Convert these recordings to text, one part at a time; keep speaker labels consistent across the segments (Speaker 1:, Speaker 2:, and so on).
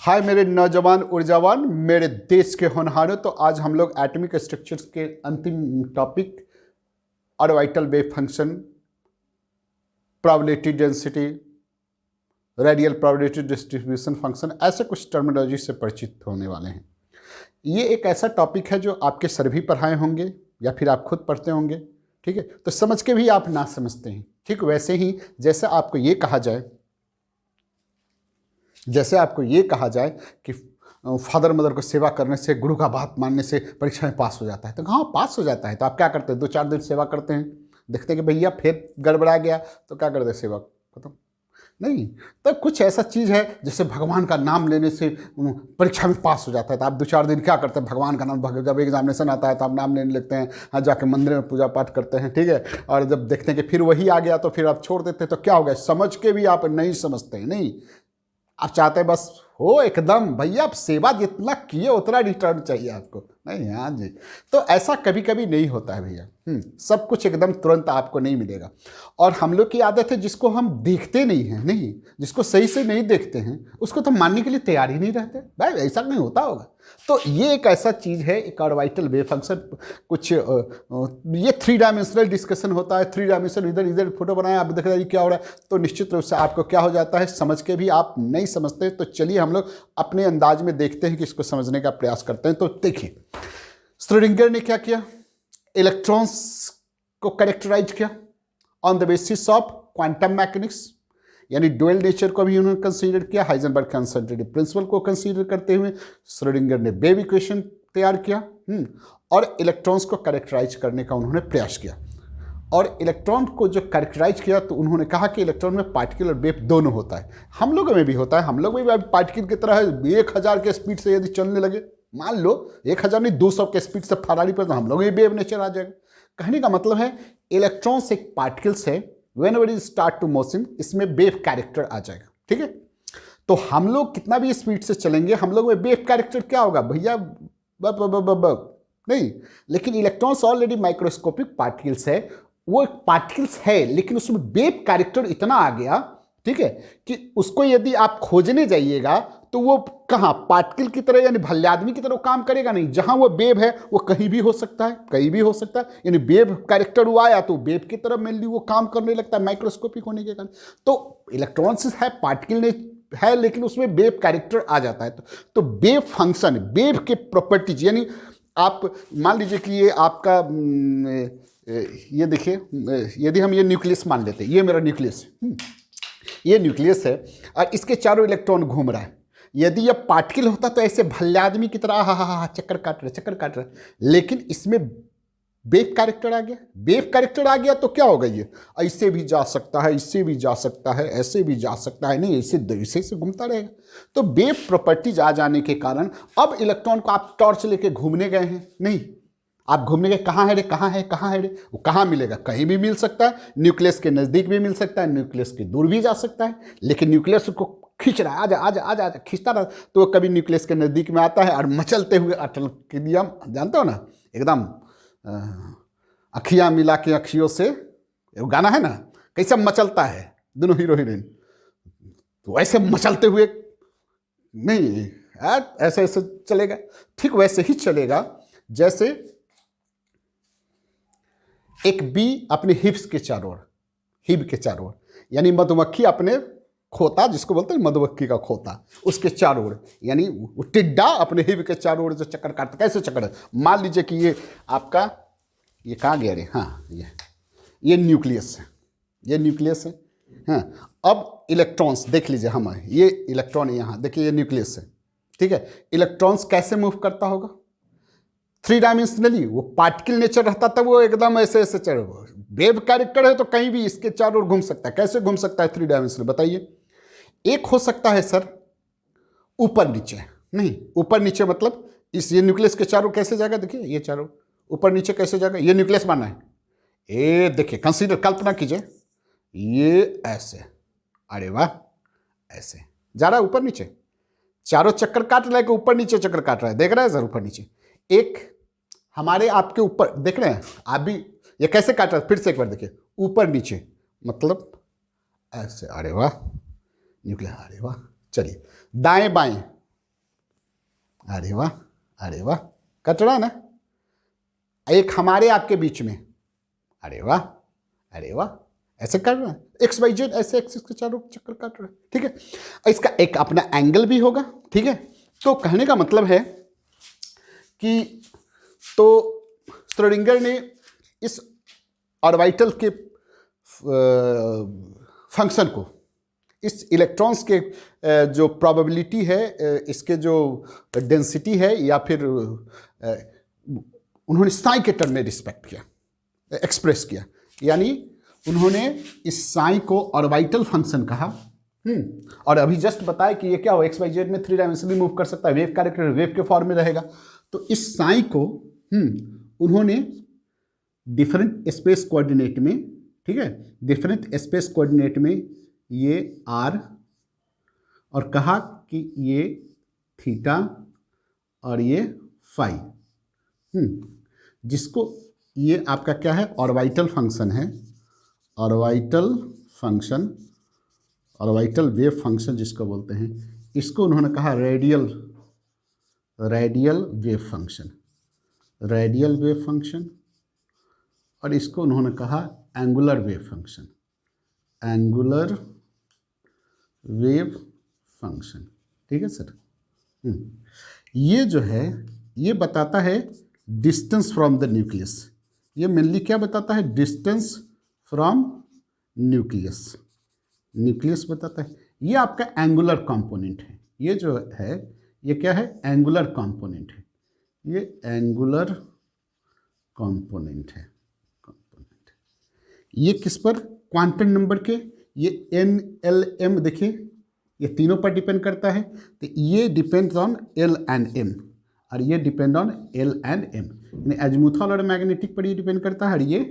Speaker 1: हाय मेरे नौजवान ऊर्जावान, मेरे देश के होनहारों। तो आज हम लोग एटॉमिक स्ट्रक्चर्स के अंतिम topic orbital wave function, probability density, radial probability distribution function, ऐसे कुछ टर्मिनोलॉजी से परिचित होने वाले हैं। ये एक ऐसा टॉपिक है जो आपके सर भी पढ़ाए होंगे या फिर आप खुद पढ़ते होंगे, ठीक है। तो समझ के भी आप ना समझते हैं। ठीक वैसे ही जैसे आपको ये कहा जाए कि फादर मदर को सेवा करने से, गुरु का बात मानने से परीक्षा में पास हो जाता है, तो हाँ पास हो जाता है। तो आप क्या करते हैं? 2-4 दिन सेवा करते हैं, देखते हैं कि भैया फिर गड़बड़ा गया, तो क्या करते हैं? सेवा खत्म। नहीं, तो कुछ ऐसा चीज़ है जैसे भगवान का नाम लेने से परीक्षा में पास हो जाता है। तो आप 2-4 दिन क्या करते हैं? भगवान का नाम, जब एग्जामिनेशन आता है तो आप नाम लेने लगते हैं, हाँ जाके मंदिर में पूजा पाठ करते हैं, ठीक है। और जब देखते हैं कि फिर वही आ गया तो फिर आप छोड़ देते हैं। तो क्या हो गया? समझ के भी आप नहीं समझते हैं। नहीं, आप चाहते हैं बस हो एकदम भैया, आप सेवा जितना किए उतना रिटर्न चाहिए आपको। नहीं, हाँ जी। तो ऐसा कभी कभी नहीं होता है भैया। सब कुछ एकदम तुरंत आपको नहीं मिलेगा। और हम लोग की आदत है जिसको हम देखते नहीं हैं, नहीं जिसको सही से नहीं देखते हैं उसको तो मानने के लिए तैयार ही नहीं रहते। भाई ऐसा नहीं होता होगा। तो ये एक ऐसा चीज़ है, एक ऑर्बिटल वेव फंक्शन। कुछ ये 3 डायमेंशनल डिस्कशन होता है। 3 डायमेंशनल, इधर इधर फोटो बनाया, आप देख रहे हैं क्या हो रहा है। तो निश्चित रूप से आपको क्या हो जाता है, समझ के भी आप नहीं समझते। तो चलिए हम लोग अपने अंदाज में देखते हैं कि इसको समझने का प्रयास करते हैं। तो देखिए, श्रोडिंगर ने क्या किया? इलेक्ट्रॉन्स को कैरेक्टराइज किया on the basis of quantum mechanics, यानी डुअल नेचर को भी उन्होंने कंसीडर किया। हाइजेनबर्ग कंसंट्रेटिव प्रिंसिपल को कंसीडर करते हुए श्रोडिंगर ने वेव इक्वेशन तैयार किया और इलेक्ट्रॉन्स को कैरेक्टराइज करने का उन्होंने प्रयास किया। और इलेक्ट्रॉन को जो कैरेक्टराइज किया तो उन्होंने कहा कि इलेक्ट्रॉन में पार्टिकल और वेव दोनों होता है। हम लोगों में भी होता है। हम लोग भी पार्टिकल की तरह 1000 के स्पीड से यदि चलने लगे, मान लो 1000 नहीं 200 के स्पीड से फरारी पर, तो हम लोग भी वेव नेचर आ जाएगा। कहने का मतलब है इलेक्ट्रॉन्स एक पार्टिकल्स है, whenever it start to motion, इसमें वेव कैरेक्टर आ जाएगा, ठीक है। तो हम लोग कितना भी स्पीड से चलेंगे, हम लोग में वेव कैरेक्टर क्या होगा भैया? नहीं, लेकिन इलेक्ट्रॉन्स ऑलरेडी माइक्रोस्कोपिक पार्टिकल्स है। वो एक पार्टिकल्स है लेकिन उसमें वेव कैरेक्टर इतना आ गया, ठीक है, कि उसको यदि आप खोजने जाइएगा तो वो कहाँ पार्टिकल की तरह यानी भल्ले आदमी की तरह काम करेगा नहीं। जहां वो वेव है वो कहीं भी हो सकता है, कहीं भी हो सकता है। यानी वेव कैरेक्टर वो आया तो वेव की तरह मेनली वो काम करने लगता है माइक्रोस्कोपिक होने के कारण। तो इलेक्ट्रॉन्स है, पार्टिकल ने है, लेकिन उसमें वेव कैरेक्टर आ जाता है। तो वेव फंक्शन, वेव के प्रॉपर्टीज, यानी आप मान लीजिए कि ये आपका ये देखिए, यदि हम ये न्यूक्लियस मान लेते हैं, ये मेरा न्यूक्लियस है, ये न्यूक्लियस है और इसके चारों इलेक्ट्रॉन घूम रहा है। यदि यह पार्टिकल होता तो ऐसे भल्ले आदमी की तरह हा चक्कर काट रहा, लेकिन इसमें वेव कैरेक्टर आ गया। वेव कैरेक्टर आ गया तो क्या होगा? ये ऐसे भी जा सकता है, इससे भी जा सकता है, ऐसे भी जा सकता है, नहीं ऐसे से घूमता रहेगा। तो वेव प्रॉपर्टीज आ जाने के कारण अब इलेक्ट्रॉन को आप टॉर्च लेके घूमने गए हैं, नहीं आप घूमने गए, कहाँ है रे, कहाँ है रे, वो कहाँ मिलेगा? कहीं भी मिल सकता है। न्यूक्लियस के नज़दीक भी मिल सकता है, न्यूक्लियस के दूर भी जा सकता है। लेकिन न्यूक्लियस को खींच रहा है, आजा आजा आजा आजा, खींचता रहा, तो कभी न्यूक्लियस के नज़दीक में आता है और मचलते हुए अटल के नियम जानते हो ना, एकदम अखियाँ मिला के अखियों से, वो गाना है ना, कैसे मचलता है दोनों हीरो हीरोइन, तो ऐसे मचलते हुए नहीं ऐसे ऐसे चलेगा। ठीक वैसे ही चलेगा जैसे एक बी अपने हिप्स के चारों ओर, हिब के चारों ओर, यानी मधुमक्खी अपने खोता, जिसको बोलते हैं मधुमक्खी का खोता, उसके चारों ओर, यानी टिड्डा अपने हिब के चारों ओर जो चक्कर काटता, कैसे चक्कर? मान लीजिए कि ये आपका, ये कहाँ गया रे, हाँ ये न्यूक्लियस है, ये न्यूक्लियस है। हाँ, अब इलेक्ट्रॉन्स देख लीजिए, हम ये इलेक्ट्रॉन यहाँ देखिए, ये न्यूक्लियस है, ठीक है। इलेक्ट्रॉन्स कैसे मूव करता होगा? 3 डायमेंशनली। वो पार्टिकल नेचर रहता था, वो एकदम ऐसे ऐसे चल, वेव कैरेक्टर है तो कहीं भी इसके चारों ओर घूम सकता है। कैसे घूम सकता है 3 डायमेंशनल बताइए? एक हो सकता है सर ऊपर नीचे, नहीं ऊपर नीचे मतलब इस, ये न्यूक्लियस के चारों कैसे जाएगा? देखिए ये चारों ऊपर नीचे कैसे जाएगा? ये न्यूक्लियस मानना है, ये देखिए कंसीडर, कल्पना कीजिए, ये ऐसे, अरे वाह, ऐसे जा रहा है ऊपर नीचे, चारों चक्कर काट रहा है कि ऊपर नीचे चक्कर काट रहा है, देख रहा है सर ऊपर नीचे। एक हमारे आपके ऊपर देख रहे हैं आप भी, ये कैसे काट रहा है? फिर से एक बार देखिए, ऊपर नीचे मतलब ऐसे, अरे वाह न्यूक्लियस, अरे वाह। चलिए दाएं बाएं, अरे वाह, अरे वाह, कट रहा ना, एक हमारे आपके बीच में, अरे वाह, अरे वाह, ऐसे कर रहा है, एक्स वाई जेड ऐसे एक्सिस के चारों चक्कर काट रहा है, ठीक है। इसका एक अपना एंगल भी होगा, ठीक है। तो कहने का मतलब है कि तो श्रोडिंगर ने इस ऑर्बिटल के फंक्शन को, इस इलेक्ट्रॉन्स के जो प्रोबेबिलिटी है, इसके जो डेंसिटी है, या फिर उन्होंने साई के टर्म में रिस्पेक्ट किया, एक्सप्रेस किया, यानी उन्होंने इस साई को ऑर्बिटल फंक्शन कहा। और अभी जस्ट बताया कि ये क्या हो, एक्स वाई जेड में 3 डायमेंशनली मूव कर सकता है, वेव कैरेक्टर वेव के फॉर्म में रहेगा। तो इस साई को उन्होंने डिफरेंट स्पेस कोऑर्डिनेट में, ठीक है, डिफरेंट स्पेस कोऑर्डिनेट में ये आर, और कहा कि ये थीटा और ये फाई, जिसको ये आपका क्या है, ऑर्बिटल फंक्शन है, orbital function, orbital wave function जिसको बोलते हैं, इसको उन्होंने कहा radial wave function, radial wave function, और इसको उन्होंने कहा angular wave function, angular wave function, ठीक है सर। ये जो है ये बताता है डिस्टेंस फ्रॉम द न्यूक्लियस, ये मेनली क्या बताता है, डिस्टेंस फ्रॉम न्यूक्लियस, न्यूक्लियस बताता है। ये आपका एंगुलर कंपोनेंट है, ये जो है ये क्या है, एंगुलर कंपोनेंट है, ये एंगुलर कंपोनेंट है, ये किस पर, क्वांटम नंबर के, ये एन एल एम, देखिए ये तीनों पर डिपेंड करता है। तो ये depends on L and M, और ये depend on L and M, यानी एजमुथल और मैग्नेटिक पर ये डिपेंड करता है, और ये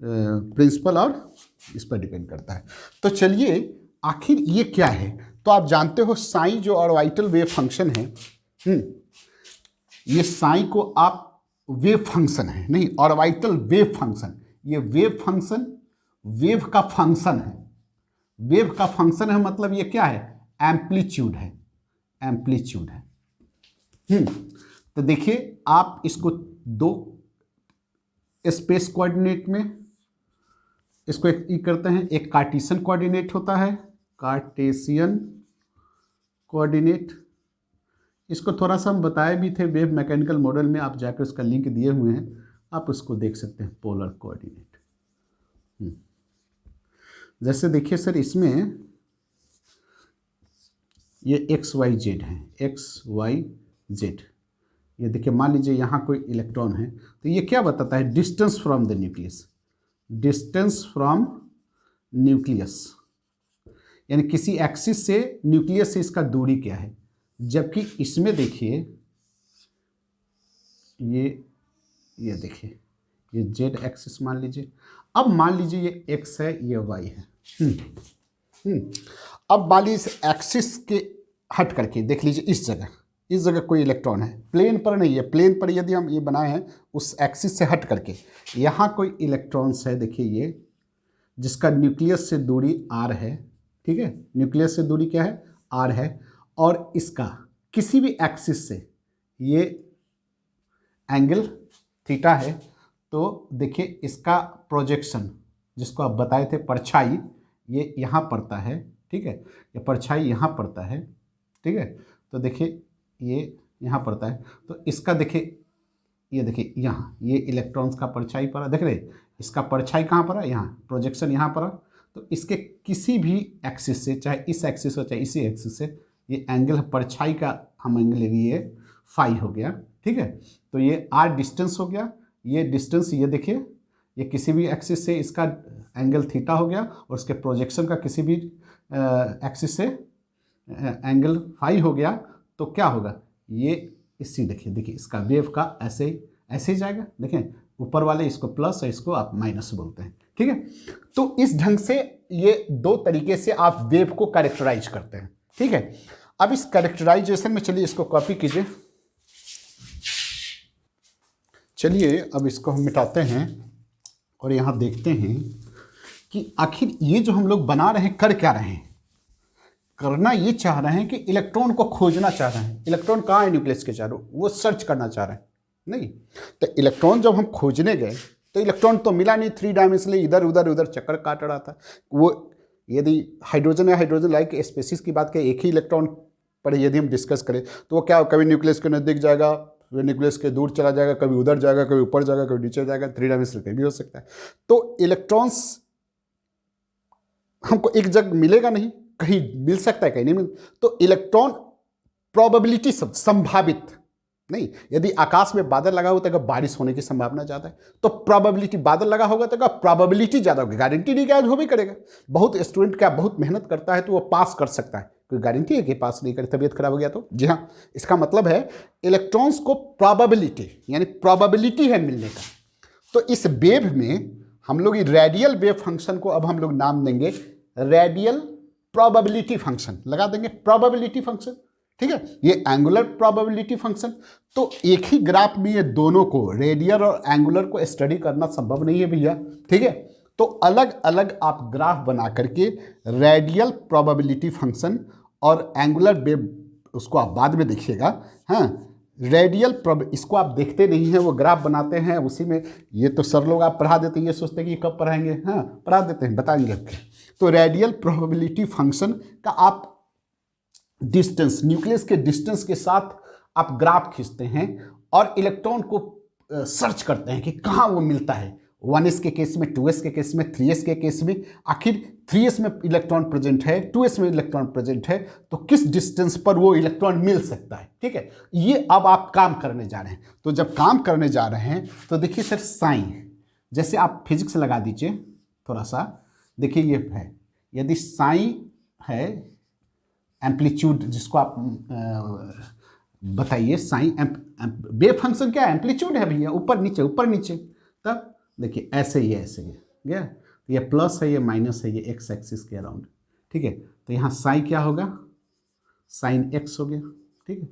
Speaker 1: प्रिंसिपल और इस पर डिपेंड करता है। तो चलिए आखिर ये क्या है, तो आप जानते हो साई जो ऑर्बिटल वेव फंक्शन है, ये साई को आप वेव फंक्शन है, नहीं ऑर्बिटल वेव फंक्शन, ये वेव फंक्शन वेव का फंक्शन है, वेव का फंक्शन है, मतलब ये क्या है, एम्पलीट्यूड है, एम्पलीट्यूड है। तो देखिए आप इसको दो स्पेस कोऑर्डिनेट में इसको एक करते हैं, एक कार्टेशियन कोऑर्डिनेट होता है, कार्टेशियन कोऑर्डिनेट, इसको थोड़ा सा हम बताए भी थे वेव मैकेनिकल मॉडल में, आप जाकर उसका लिंक दिए हुए हैं, आप उसको देख सकते हैं, पोलर कोऑर्डिनेट। जैसे देखिए सर, इसमें ये एक्स वाई जेड है, एक्स वाई जेड, ये देखिए मान लीजिए यहाँ कोई इलेक्ट्रॉन है, तो ये क्या बताता है, distance from the nucleus, distance from nucleus, यानी किसी एक्सिस से न्यूक्लियस से इसका दूरी क्या है। जबकि इसमें देखिए ये देखिए ये जेड एक्सिस मान लीजिए, अब मान लीजिए ये एक्स है, ये वाई है। अब मान लीजिए इस एक्सिस के हट करके देख लीजिए, इस जगह कोई इलेक्ट्रॉन है, प्लेन पर नहीं है, प्लेन पर यदि हम ये बनाए हैं उस एक्सिस से हट करके, यहाँ कोई इलेक्ट्रॉन्स है, देखिए ये, जिसका न्यूक्लियस से दूरी आर है, ठीक है, न्यूक्लियस से दूरी क्या है, आर है, और इसका किसी भी एक्सिस से ये एंगल थीटा है। तो देखिए इसका प्रोजेक्शन जिसको आप बताए थे, परछाई, ये यहाँ पड़ता है, ठीक है, ये परछाई यहाँ पड़ता है, ठीक है। तो देखिए ये यहाँ पड़ता है, तो इसका देखिए, ये देखिए यहाँ ये इलेक्ट्रॉन्स का परछाई पड़ा, देख रहे, इसका परछाई कहाँ पड़ा, यहाँ, प्रोजेक्शन यहाँ पड़ा। तो इसके किसी भी एक्सिस से, चाहे इस एक्सिस हो चाहे इसी एक्सिस से, ये एंगल परछाई का हम एंगल ले लिए फाई हो गया, ठीक है। तो ये आर डिस्टेंस हो गया, ये डिस्टेंस, ये देखिए ये किसी भी एक्सिस से इसका एंगल थीटा हो गया, और उसके प्रोजेक्शन का किसी भी एक्सिस से एंगल फाई हो गया। तो क्या होगा, ये इसी देखिए इसका वेव का ऐसे ही जाएगा, देखें ऊपर वाले इसको प्लस और इसको आप माइनस बोलते हैं, ठीक है। तो इस ढंग से ये दो तरीके से आप वेव को कैरेक्टराइज करते हैं, ठीक है। अब इस कैरेक्टराइजेशन में चलिए इसको कॉपी कीजिए, चलिए अब इसको हम मिटाते हैं और यहाँ देखते हैं कि आखिर ये जो हम लोग बना रहे हैं कर क्या रहे हैं, करना ये चाह रहे हैं कि इलेक्ट्रॉन को खोजना चाह रहे हैं, इलेक्ट्रॉन कहाँ है न्यूक्लियस के चारों, वो सर्च करना चाह रहे हैं। नहीं, तो इलेक्ट्रॉन जब हम खोजने गए तो इलेक्ट्रॉन तो मिला नहीं, 3 डायमेंशनली इधर उधर उधर चक्कर काट रहा था। वो यदि हाइड्रोजन या हाइड्रोजन लाइक स्पेसीज की बात करें, एक ही इलेक्ट्रॉन पर यदि हम डिस्कस करें तो वो क्या, कभी न्यूक्लियस के नज़दीक जाएगा, फिर न्यूक्लियस के दूर चला जाएगा, कभी उधर जाएगा, कभी ऊपर जाएगा, कभी नीचे जाएगा, 3 डायमेंशनल कहीं भी हो सकता है। तो इलेक्ट्रॉन्स हमको एक जगह मिलेगा नहीं, कहीं मिल सकता है कहीं नहीं मिल। तो इलेक्ट्रॉन प्रोबेबिलिटी शब्द, संभावित नहीं, यदि आकाश में बादल लगा होता है तो बारिश होने की संभावना ज़्यादा है, तो प्रोबेबिलिटी, बादल लगा होगा तो प्रोबेबिलिटी ज़्यादा होगी, गारंटी नहीं कि आज वो भी करेगा। बहुत स्टूडेंट क्या बहुत मेहनत करता है तो वो पास कर सकता है, कोई गारंटी है कि पास नहीं करे, तबीयत खराब हो गया तो। जी हाँ, इसका मतलब है इलेक्ट्रॉन्स को प्रोबेबिलिटी, यानी प्रोबेबिलिटी है मिलने का। तो इस वेव में हम लोग रेडियल वेव फंक्शन को अब हम लोग नाम देंगे रेडियल प्रोबेबिलिटी फंक्शन, लगा देंगे प्रोबेबिलिटी फंक्शन, ठीक है। ये एंगुलर प्रोबेबिलिटी फंक्शन, तो एक ही ग्राफ में ये दोनों को, रेडियल और एंगुलर को स्टडी करना संभव नहीं है भैया, ठीक है। तो अलग अलग आप ग्राफ बना करके रेडियल प्रोबेबिलिटी फंक्शन और एंगुलर वेव, उसको आप बाद में देखिएगा। हाँ, रेडियल इसको आप देखते नहीं हैं, वो ग्राफ बनाते हैं उसी में, ये तो सर लोग आप पढ़ा देते हैं, ये सोचते हैं कि कब पढ़ाएंगे, हाँ पढ़ा देते हैं, बताएंगे आपके। तो रेडियल प्रोबेबिलिटी फंक्शन का आप डिस्टेंस, न्यूक्लियस के डिस्टेंस के साथ आप ग्राफ खींचते हैं और इलेक्ट्रॉन को सर्च करते हैं कि कहाँ वो मिलता है। 1s के केस में, 2s के केस में, 3s के केस में, आखिर 3s में इलेक्ट्रॉन प्रेजेंट है, 2s में इलेक्ट्रॉन प्रेजेंट है, तो किस डिस्टेंस पर वो इलेक्ट्रॉन मिल सकता है, ठीक है। ये अब आप काम करने जा रहे हैं। तो जब काम करने जा रहे हैं तो देखिए सर, साइन, जैसे आप फिजिक्स लगा दीजिए थोड़ा सा, देखिए ये है, यदि साइन है एम्पलीट्यूड, जिसको आप बताइए, साइन वेव फंक्शन क्या है, एम्पलीट्यूड है भैया, ऊपर नीचे ऊपर नीचे। तब देखिए ऐसे ही है, ऐसे ही गया, तो ये प्लस है, ये माइनस है, ये एक्स एक्सिस के अराउंड, ठीक है। तो यहाँ साइन क्या होगा, साइन एक्स हो गया, ठीक है।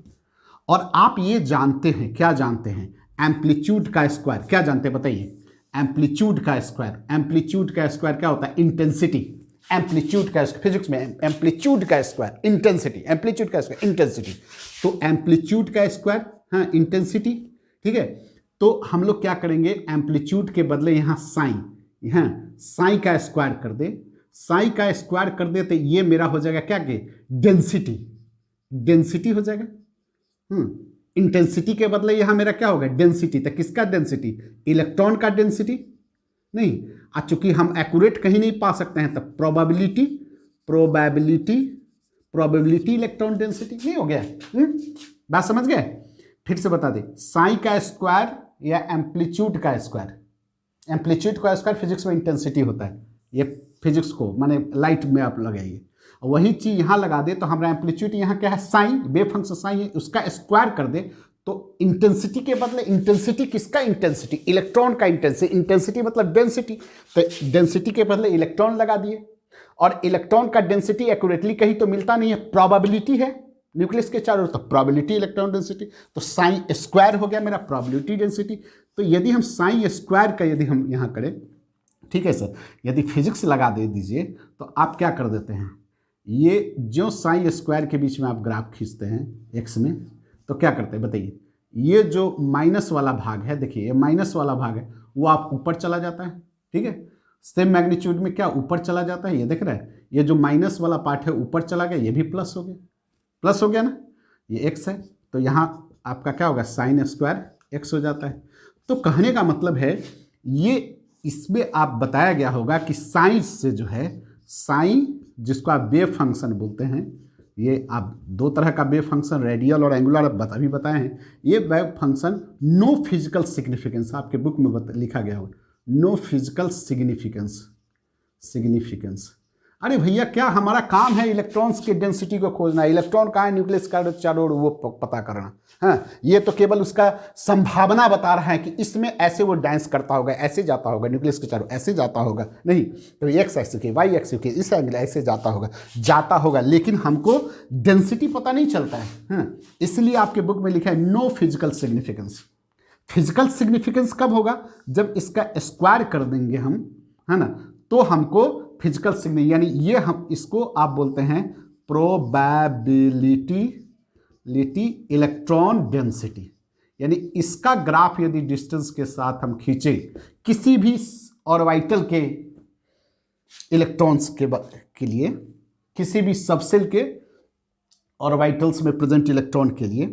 Speaker 1: और आप ये जानते हैं, क्या जानते हैं, एम्पलीट्यूड का स्क्वायर, क्या जानते हैं बताइए, एम्पलीट्यूड का स्क्वायर, एम्पलीट्यूड का स्क्वायर क्या होता है, इंटेंसिटी, एम्पलीट्यूड का, फिजिक्स में एम्पलीट्यूड का स्क्वायर इंटेंसिटी, एम्पलीट्यूड का स्क्वायर इंटेंसिटी, तो एम्पलीट्यूड का स्क्वायर, हाँ इंटेंसिटी, ठीक है। तो हम लोग क्या करेंगे, एम्पलीट्यूड के बदले यहाँ साइन, यहाँ साइन का स्क्वायर कर दे, साइन का स्क्वायर कर दे तो ये मेरा हो जाएगा क्या, कि डेंसिटी, डेंसिटी हो जाएगा। इंटेंसिटी के बदले यहाँ मेरा क्या होगा, डेंसिटी। तो किसका डेंसिटी, इलेक्ट्रॉन का डेंसिटी नहीं, चूंकि हम एक्यूरेट कहीं नहीं पा सकते हैं, तब probability, probability, probability electron density, नहीं हो गया। बात समझ गए, फिर से बता दे, साइन का स्क्वायर या एम्पलीट्यूड का स्क्वायर, एम्पलीट्यूड का स्क्वायर फिजिक्स में इंटेंसिटी होता है, ये फिजिक्स को माने लाइट में आप लगाइए, वही चीज यहाँ लगा दे तो हमारा एम्पलीट्यूड यहाँ क्या है, साइन, वेव फंक्शन साइन है, उसका स्क्वायर कर दे तो इंटेंसिटी के बदले, इंटेंसिटी किसका, इंटेंसिटी इलेक्ट्रॉन का, इंटेंसिटी, इंटेंसिटी मतलब डेंसिटी, तो डेंसिटी के बदले इलेक्ट्रॉन लगा दिए। और इलेक्ट्रॉन का डेंसिटी एक्यूरेटली कहीं तो मिलता नहीं है, प्रोबेबिलिटी है न्यूक्लियस के चारों, तो प्रोबेबिलिटी इलेक्ट्रॉन डेंसिटी, तो साइन स्क्वायर हो गया मेरा प्रोबेबिलिटी डेंसिटी। तो यदि हम साइन स्क्वायर का यदि हम यहाँ करें, ठीक है सर, यदि फिजिक्स लगा दे दीजिए तो आप क्या कर देते हैं, ये जो साइन स्क्वायर के बीच में आप ग्राफ खींचते हैं एक्स में, तो क्या करते हैं बताइए, ये जो माइनस वाला भाग है, देखिए ये माइनस वाला भाग है, वो आप ऊपर चला जाता है, ठीक है। सेम मैग्नीट्यूड में क्या ऊपर चला जाता है, ये देख रहे हैं, ये जो माइनस वाला पार्ट है ऊपर चला गया, ये भी प्लस हो गया, प्लस हो गया ना, ये एक्स है, तो यहाँ आपका क्या होगा, साइन स्क्वायर एक्स हो जाता है। तो कहने का मतलब है, ये इसमें आप बताया गया होगा कि साइन से जो है, साइन जिसको आप वेव फंक्शन बोलते हैं, ये आप दो तरह का वेव फंक्शन, रेडियल और एंगुलर अभी बताए हैं। ये wave function no physical significance, आपके बुक में लिखा गया हो, नो फिजिकल सिग्निफिकेंस, सिग्निफिकेंस। अरे भैया क्या हमारा काम है इलेक्ट्रॉन्स की डेंसिटी को खोजना, इलेक्ट्रॉन कहाँ है न्यूक्लियस का चारों ओर वो पता करना। हाँ, ये तो केवल उसका संभावना बता रहा है कि इसमें ऐसे वो डांस करता होगा, ऐसे जाता होगा न्यूक्लियस के चारों, ऐसे जाता होगा, नहीं तो एक्स एक्सिस के, वाई एक्सिस के, इस एंगल ऐसे जाता होगा, लेकिन हमको डेंसिटी पता नहीं चलता है। हाँ, इसलिए आपके बुक में लिखा है no physical significance. Physical significance कब होगा, जब इसका स्क्वायर कर देंगे हम, है ना, तो हमको फिजिकल सिग्निफिकेंस, यानी ये हम इसको आप बोलते हैं प्रोबेबिलिटी इलेक्ट्रॉन डेंसिटी, यानी इसका ग्राफ यदि डिस्टेंस के साथ हम खींचे किसी भी ऑर्बिटल के इलेक्ट्रॉन्स के लिए, किसी भी सबसेल के ऑर्बिटल्स में प्रेजेंट इलेक्ट्रॉन के लिए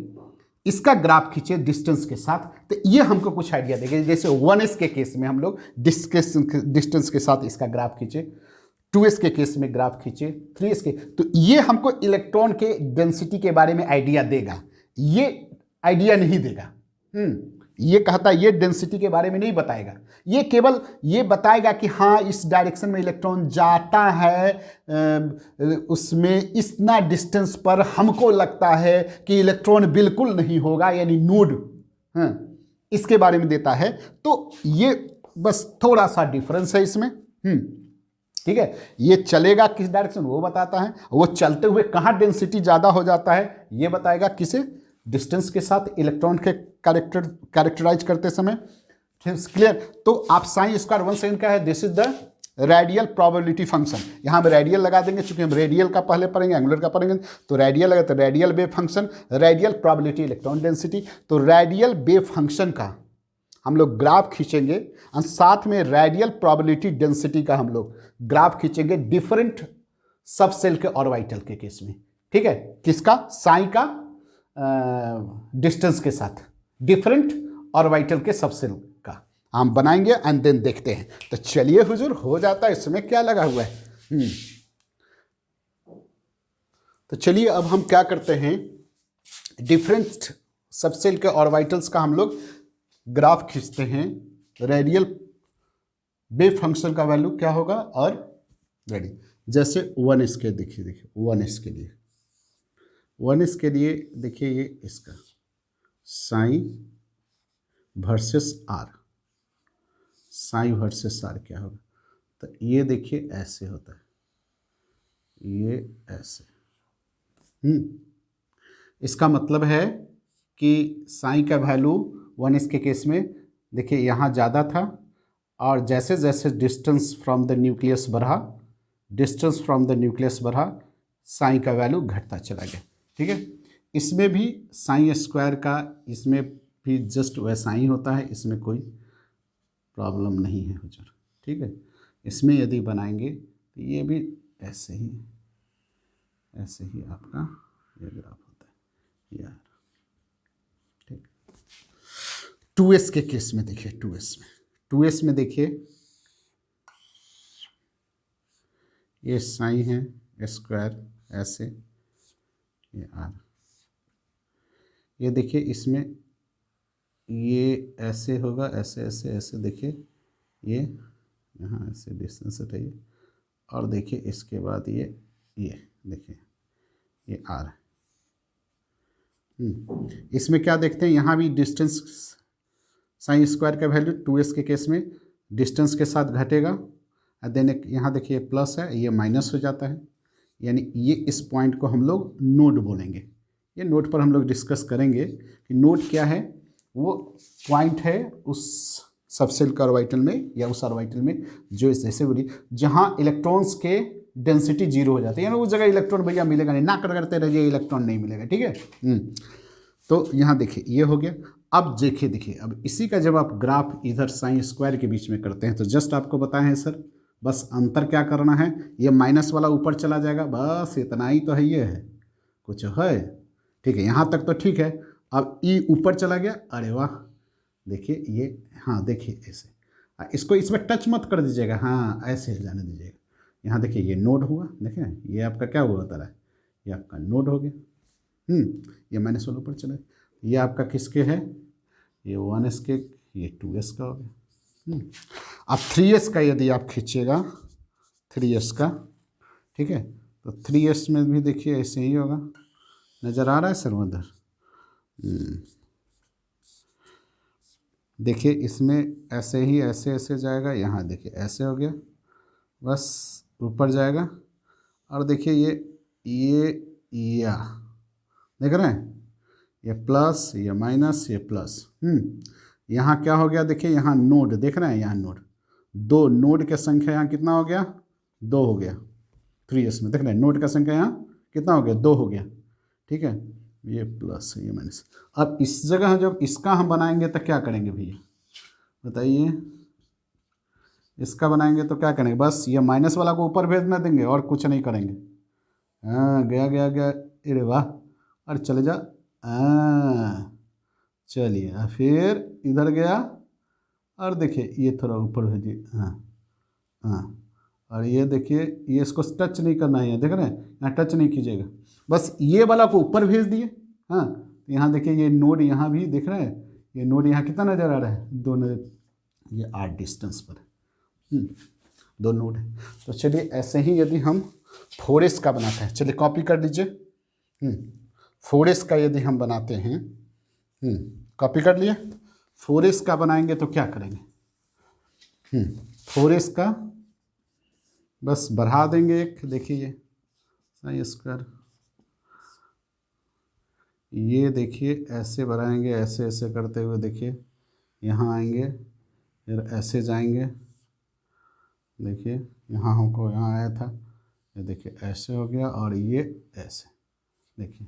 Speaker 1: इसका ग्राफ खींचे डिस्टेंस के साथ, तो ये हमको कुछ आइडिया देगा। जैसे 1s के केस में हम लोग डिस्टेंस के साथ इसका ग्राफ खींचे, 2s के केस में ग्राफ खींचे, 3s के, तो ये हमको इलेक्ट्रॉन के डेंसिटी के बारे में आइडिया देगा। ये आइडिया नहीं देगा, ये कहता है ये डेंसिटी के बारे में नहीं बताएगा, ये केवल ये बताएगा कि हाँ इस डायरेक्शन में इलेक्ट्रॉन जाता है, उसमें इतना डिस्टेंस पर हमको लगता है कि इलेक्ट्रॉन बिल्कुल नहीं होगा, यानी नोड, इसके बारे में देता है। तो ये बस थोड़ा सा डिफरेंस है इसमें, ठीक है। ये चलेगा किस डायरेक्शन वो बताता है, वो चलते हुए कहाँ डेंसिटी ज़्यादा हो जाता है ये बताएगा, किसे, डिस्टेंस के साथ इलेक्ट्रॉन के कैरेक्टराइज करते समय। क्लियर। तो आप साइन स्क्वायर 1 सेकंड का है, this is the radial probability function. यहाँ हम रेडियल लगा देंगे, चूंकि हम रेडियल का पहले पढ़ेंगे, एंगुलर का पढ़ेंगे, तो रेडियल लगा, तो radial wave function, radial probability electron density. तो रेडियल वेव फंक्शन का हम लोग ग्राफ खींचेंगे और साथ में रेडियल प्रोबेबिलिटी डेंसिटी का हम लोग ग्राफ खींचेंगे डिफरेंट सबसेल के ऑर्बिटल के केस में, ठीक है। किसका, साइन का डिस्टेंस के साथ डिफरेंट ऑर्बिटल के सबसेल का हम बनाएंगे एंड देन देखते हैं। तो चलिए हुजूर, हो जाता है, इसमें क्या लगा हुआ है। तो चलिए अब हम क्या करते हैं, डिफरेंट सबसेल के ऑर्बिटल्स का हम लोग ग्राफ खींचते हैं। रेडियल वेव फंक्शन का वैल्यू क्या होगा, और रेडी, जैसे 1s के देखिए 1s के लिए, 1s के लिए देखिए ये इसका psi versus R, psi versus R क्या होगा, तो ये देखिए ऐसे होता है, ये ऐसे, इसका मतलब है कि साइन का वैल्यू 1s के केस में देखिए यहाँ ज़्यादा था, और जैसे जैसे डिस्टेंस फ्रॉम द न्यूक्लियस बढ़ा, डिस्टेंस फ्रॉम द न्यूक्लियस बढ़ा, साइन का वैल्यू घटता चला गया, ठीक है। इसमें भी साइन स्क्वायर का, इसमें भी जस्ट वैसा ही होता है, इसमें कोई प्रॉब्लम नहीं है हुजूर, ठीक है। इसमें यदि बनाएंगे तो ये भी ऐसे ही आपका ये ग्राफ होता है यार, ठीक। 2s के केस में देखिए, 2s में देखिए ये साइन है स्क्वायर ऐसे, ये आर, ये देखिए इसमें ये ऐसे होगा, ऐसे ऐसे ऐसे, देखिए ये यहाँ ऐसे डिस्टेंस हटाइए, और देखिए इसके बाद ये देखिए ये आर है। इसमें क्या देखते हैं, यहाँ भी डिस्टेंस साइन स्क्वायर का वैल्यू 2s के केस में डिस्टेंस के साथ घटेगा, और देन यहाँ देखिए प्लस है, ये माइनस हो जाता है, यानी ये इस पॉइंट को हम लोग नोड बोलेंगे। ये नोड पर हम लोग डिस्कस करेंगे कि नोड क्या है, वो पॉइंट है उस सबसेल का ऑर्बिटल में या उस ऑर्बिटल में जो जैसे बोली जहाँ इलेक्ट्रॉन्स के डेंसिटी 0 हो जाती है, यानी उस जगह इलेक्ट्रॉन भैया मिलेगा नहीं, ना करते रहिए इलेक्ट्रॉन नहीं मिलेगा, ठीक है। तो यहाँ देखिए ये हो गया। अब देखिए अब इसी का जब आप ग्राफ इधर साइन स्क्वायर के बीच में करते हैं, तो जस्ट आपको बताए हैं सर, बस अंतर क्या करना है, ये माइनस वाला ऊपर चला जाएगा, बस इतना ही तो है, ये है कुछ है, ठीक है। यहाँ तक तो ठीक है। अब ई ऊपर चला गया, अरे वाह, देखिए ये, हाँ देखिए ऐसे, इसको इसमें टच मत कर दीजिएगा, हाँ ऐसे जाने दीजिएगा। यहाँ देखिए ये नोड हुआ, देखें ये आपका क्या हुआ तरह, ये आपका नोड हो गया, ये माइनस वाला ऊपर चला, ये आपका किसके है, ये 1s के, ये 2s का हो गया। अब 3s का यदि आप खींचिएगा, 3s का, ठीक है, तो 3s में भी देखिए ऐसे ही होगा, नज़र आ रहा है सर उधर, देखिए इसमें ऐसे ही ऐसे जाएगा, यहाँ देखिए ऐसे हो गया, बस ऊपर जाएगा, और देखिए ये देख रहे हैं, ये प्लस, ये माइनस, ये प्लस, यहाँ क्या हो गया, देखिए यहाँ नोड देख रहे हैं, यहाँ नोड, 2 नोड की संख्या यहाँ कितना हो गया, 2 हो गया 3s में, देख रहे हैं नोड का संख्या यहाँ कितना हो गया, 2 हो गया, ठीक है, ये प्लस ये माइनस। अब इस जगह जब इसका हम बनाएंगे तो क्या करेंगे भैया बताइए, इसका बनाएंगे तो क्या करेंगे, बस ये माइनस वाला को ऊपर भेजना देंगे और कुछ नहीं करेंगे। हाँ गया गया गया, अरे वाह, अरे चले जा, हाँ चलिए, फिर इधर गया और देखिए ये थोड़ा ऊपर भेजिए, हाँ हाँ, और ये देखिए ये इसको टच नहीं करना है, देख रहे हैं, यहाँ टच नहीं कीजिएगा, बस ये वाला को ऊपर भेज दिए। हाँ यहाँ देखिए ये नोड यहाँ भी दिख रहा है, ये नोड यहाँ कितना नज़र आ रहा है, 2 नज़र, ये 8 डिस्टेंस पर है, 2 नोड है। तो चलिए ऐसे ही यदि हम 4s का बनाते हैं, चलिए कॉपी कर लीजिए, 4s का यदि हम बनाते हैं, कॉपी कर लिए, 4s का बनाएंगे तो क्या करेंगे, 4s का बस बढ़ा देंगे एक, देखिए ये साई स्क्वायर, ये देखिए ऐसे बढ़ाएंगे, ऐसे ऐसे करते हुए देखिए यहाँ आएंगे, फिर ऐसे जाएंगे, देखिए यहाँ हमको यहाँ आया था, ये देखिए ऐसे हो गया, और ये ऐसे, देखिए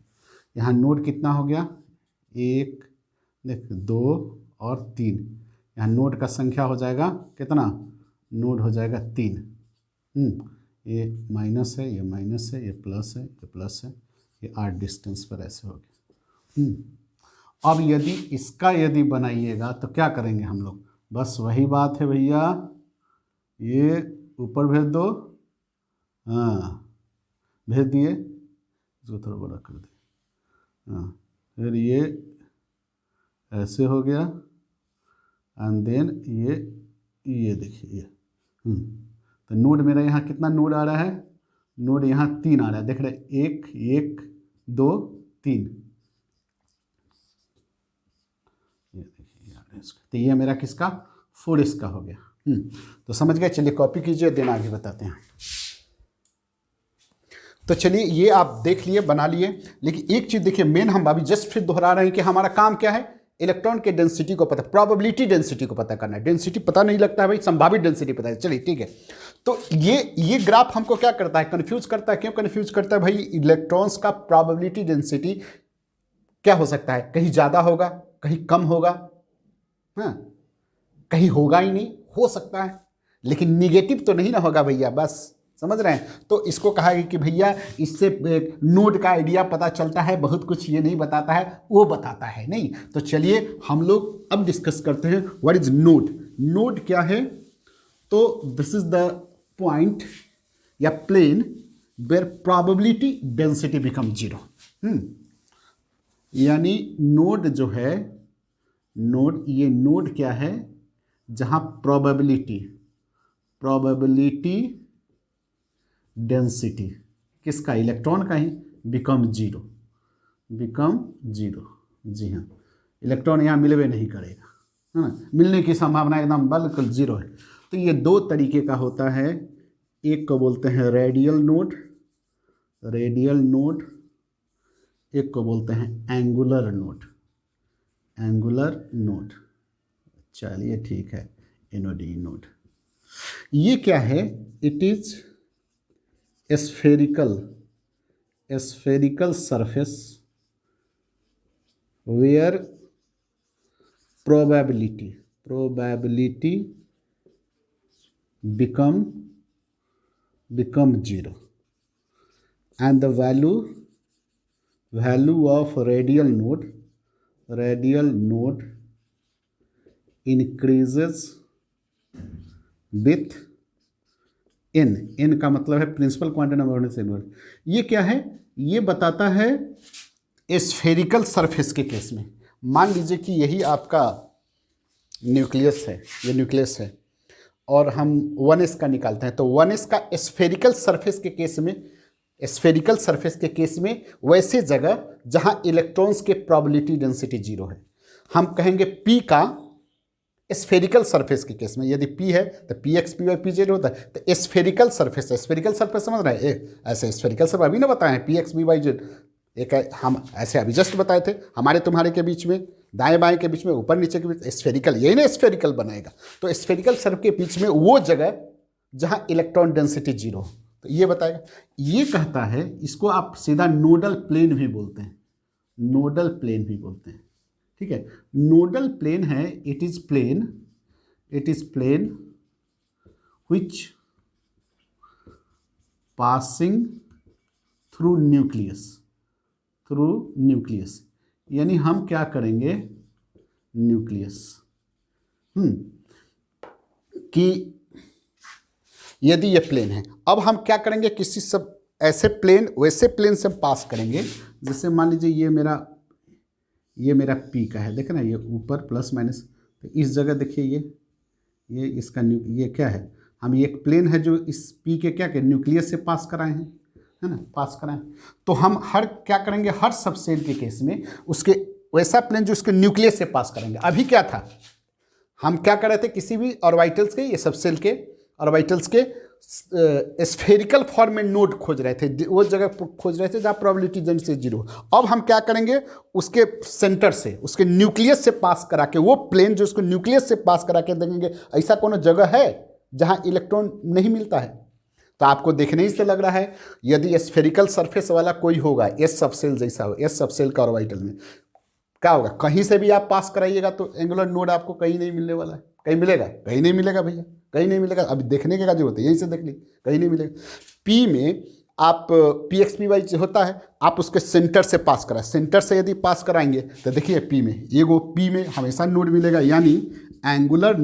Speaker 1: यहाँ नोड कितना हो गया, 1 देखिए 2 और 3, यहाँ नोड का संख्या हो जाएगा कितना, नोड हो जाएगा 3, ये माइनस है, ये माइनस है, ये प्लस है, ये प्लस है, ये 8 डिस्टेंस पर ऐसे हो गया। अब यदि इसका यदि बनाइएगा तो क्या करेंगे हम लोग, बस वही बात है भैया, ये ऊपर भेज दो, हाँ भेज दिए, इसको थोड़ा बड़ा कर दिए, हाँ फिर ये ऐसे हो गया, एंड देन ये देखिए ये, तो नोड मेरा यहाँ कितना नोड आ रहा है, नोड यहाँ 3 आ रहा है, देख रहे 1 1 2 3, ये देखिए, तो ये मेरा किसका, 4s का हो गया। तो समझ गए, चलिए कॉपी कीजिए, देना आगे बताते हैं। तो चलिए ये आप देख लिए, बना लिए, लेकिन एक चीज़ देखिए, मेन हम अभी जस्ट फिर दोहरा रहे हैं कि हमारा काम क्या है, इलेक्ट्रॉन के डेंसिटी को पता, प्रोबेबिलिटी डेंसिटी को पता करना है। डेंसिटी पता नहीं लगता है भाई, संभावित डेंसिटी पता है, चलिए ठीक है। तो ये ग्राफ हमको क्या करता है, कन्फ्यूज करता है। क्यों कन्फ्यूज करता है भाई, इलेक्ट्रॉन्स का प्रोबेबिलिटी डेंसिटी क्या हो सकता है, कहीं ज़्यादा होगा, कहीं कम होगा, हाँ कहीं होगा ही नहीं, हो सकता है, लेकिन निगेटिव तो नहीं ना होगा भैया, बस समझ रहे हैं। तो इसको कहा कि भैया इससे नोड का आइडिया पता चलता है, बहुत कुछ ये नहीं बताता है, वो बताता है नहीं। तो चलिए हम लोग अब डिस्कस करते हैं व्हाट इज नोड। नोड क्या है, तो दिस इज द पॉइंट या plane where probability density become 0। यानी नोड जो है, नोड, ये नोड क्या है, जहां प्रोबेबिलिटी डेंसिटी किसका, इलेक्ट्रॉन का ही, बिकम 0, जी हाँ, इलेक्ट्रॉन यहाँ मिलवे नहीं करेगा, है ना, मिलने की संभावना एकदम बिल्कुल 0 है। तो ये 2 तरीके का होता है, एक को बोलते हैं रेडियल नोड, एक को बोलते हैं एंगुलर नोड। चलिए ठीक है, एनोडी नोड। ये क्या है, it is spherical surface where probability become 0, and the value of radial node increases with n का मतलब है प्रिंसिपल क्वांटम नंबर से इनवर्स। ये क्या है, ये बताता है स्फेरिकल सरफेस के केस में, मान लीजिए कि यही आपका न्यूक्लियस है, ये न्यूक्लियस है, और हम 1s का निकालते हैं, तो 1s का स्फेरिकल सरफेस के केस में वैसे जगह जहां इलेक्ट्रॉन्स के प्रोबेबिलिटी डेंसिटी 0 है, हम कहेंगे p का स्फेरिकल सरफेस के केस में, यदि p है तो px py pz होता है। तो स्फेरिकल सरफेस समझ रहे हैं, ऐसे स्फेरिकल सरफेस अभी ना बताए हैं, px py z, एक हम ऐसे अभी जस्ट बताए थे, हमारे तुम्हारे के बीच में, दाएं बाएं के बीच में, ऊपर नीचे के बीच, स्फेरिकल, यही ना स्फेरिकल बनाएगा। तो स्फेरिकल सर्फ के बीच में वो जगह जहां इलेक्ट्रॉन डेंसिटी 0, तो ये बताएगा। ये कहता है, इसको आप सीधा नोडल प्लेन भी बोलते हैं, नोडल प्लेन भी बोलते हैं, ठीक है। नोडल प्लेन है, it is plane which passing through nucleus, यानी हम क्या करेंगे, न्यूक्लियस, कि यदि ये प्लेन है, अब हम क्या करेंगे, किसी सब ऐसे प्लेन, वैसे प्लेन से पास करेंगे, जैसे मान लीजिए ये मेरा पी का है, देखे ना, ये ऊपर प्लस माइनस, तो इस जगह देखिए ये इसका ये क्या है, हम ये एक प्लेन है जो इस पी के क्या के न्यूक्लियस से पास कराए हैं, है ना, पास कराएं। तो हम क्या करेंगे, हर सबसेल के केस में उसके वैसा प्लेन जो उसके न्यूक्लियस से पास करेंगे। अभी क्या था, हम क्या कर रहे थे, किसी भी ऑर्बिटल्स के, ये सबसेल के ऑर्बिटल्स के स्फेरिकल फॉर्म में नोड खोज रहे थे, वो जगह खोज रहे थे जहाँ प्रोबेबिलिटी जेड से 0। अब हम क्या करेंगे, उसके सेंटर से, उसके न्यूक्लियस से पास करा के, वो प्लेन जो उसको न्यूक्लियस से पास करा के देखेंगे ऐसा कोनो जगह है जहाँ इलेक्ट्रॉन नहीं मिलता है। तो आपको देखने ही से लग रहा है, यदि स्फेरिकल सरफेस वाला कोई होगा, एस सबसेल जैसा हो, एस सबसेल का ऑर्बिटल में क्या होगा, कहीं से भी आप पास कराइएगा तो एंगुलर नोड आपको कहीं नहीं मिलने वाला है। कहीं मिलेगा, कहीं नहीं मिलेगा भैया, कहीं नहीं मिलेगा। अभी देखने के क्या जरूरत है, यहीं से देख ली, कहीं नहीं मिलेगा। पी में आप पी एक्स पी वाई जो होता है, आप उसके सेंटर से पास कराएं, सेंटर से यदि पास कराएंगे तो देखिए पी में, ये वो पी में हमेशा नोड मिलेगा, यानी एंगुलर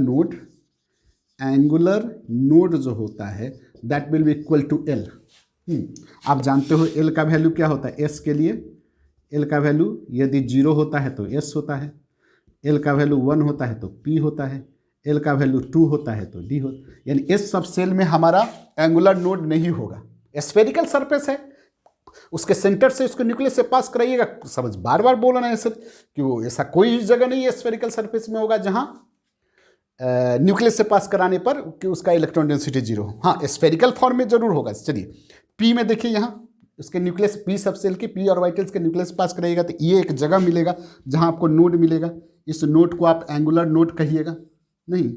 Speaker 1: नोड जो होता है that will be equal to L. आप जानते हो एल का वैल्यू क्या होता है, एस के लिए एल का वैल्यू यदि 0 होता है तो एस होता है, एल का वैल्यू 1 होता है तो पी होता है, एल का वैल्यू 2 होता है तो डी होता है। यानी एस सब सेल में हमारा एंगुलर नोड नहीं होगा, स्फेरिकल सरफेस है, उसके सेंटर से उसको न्यूक्लियस से पास कराइएगा। समझ बार बार बोल रहे हैं सर कि वो ऐसा कोई जगह नहीं है स्फेरिकल सरफेस में होगा जहाँ न्यूक्लियस से पास कराने पर कि उसका इलेक्ट्रॉन डेंसिटी 0 हो। हाँ, स्फेरिकल फॉर्म में जरूर होगा। चलिए पी में देखिए, यहाँ उसके न्यूक्लियस, पी सबसेल के पी ऑर्बिटल्स के न्यूक्लियस पास कराइएगा तो ये एक जगह मिलेगा जहाँ आपको नोड मिलेगा। इस नोड को आप एंगुलर नोड कहिएगा नहीं।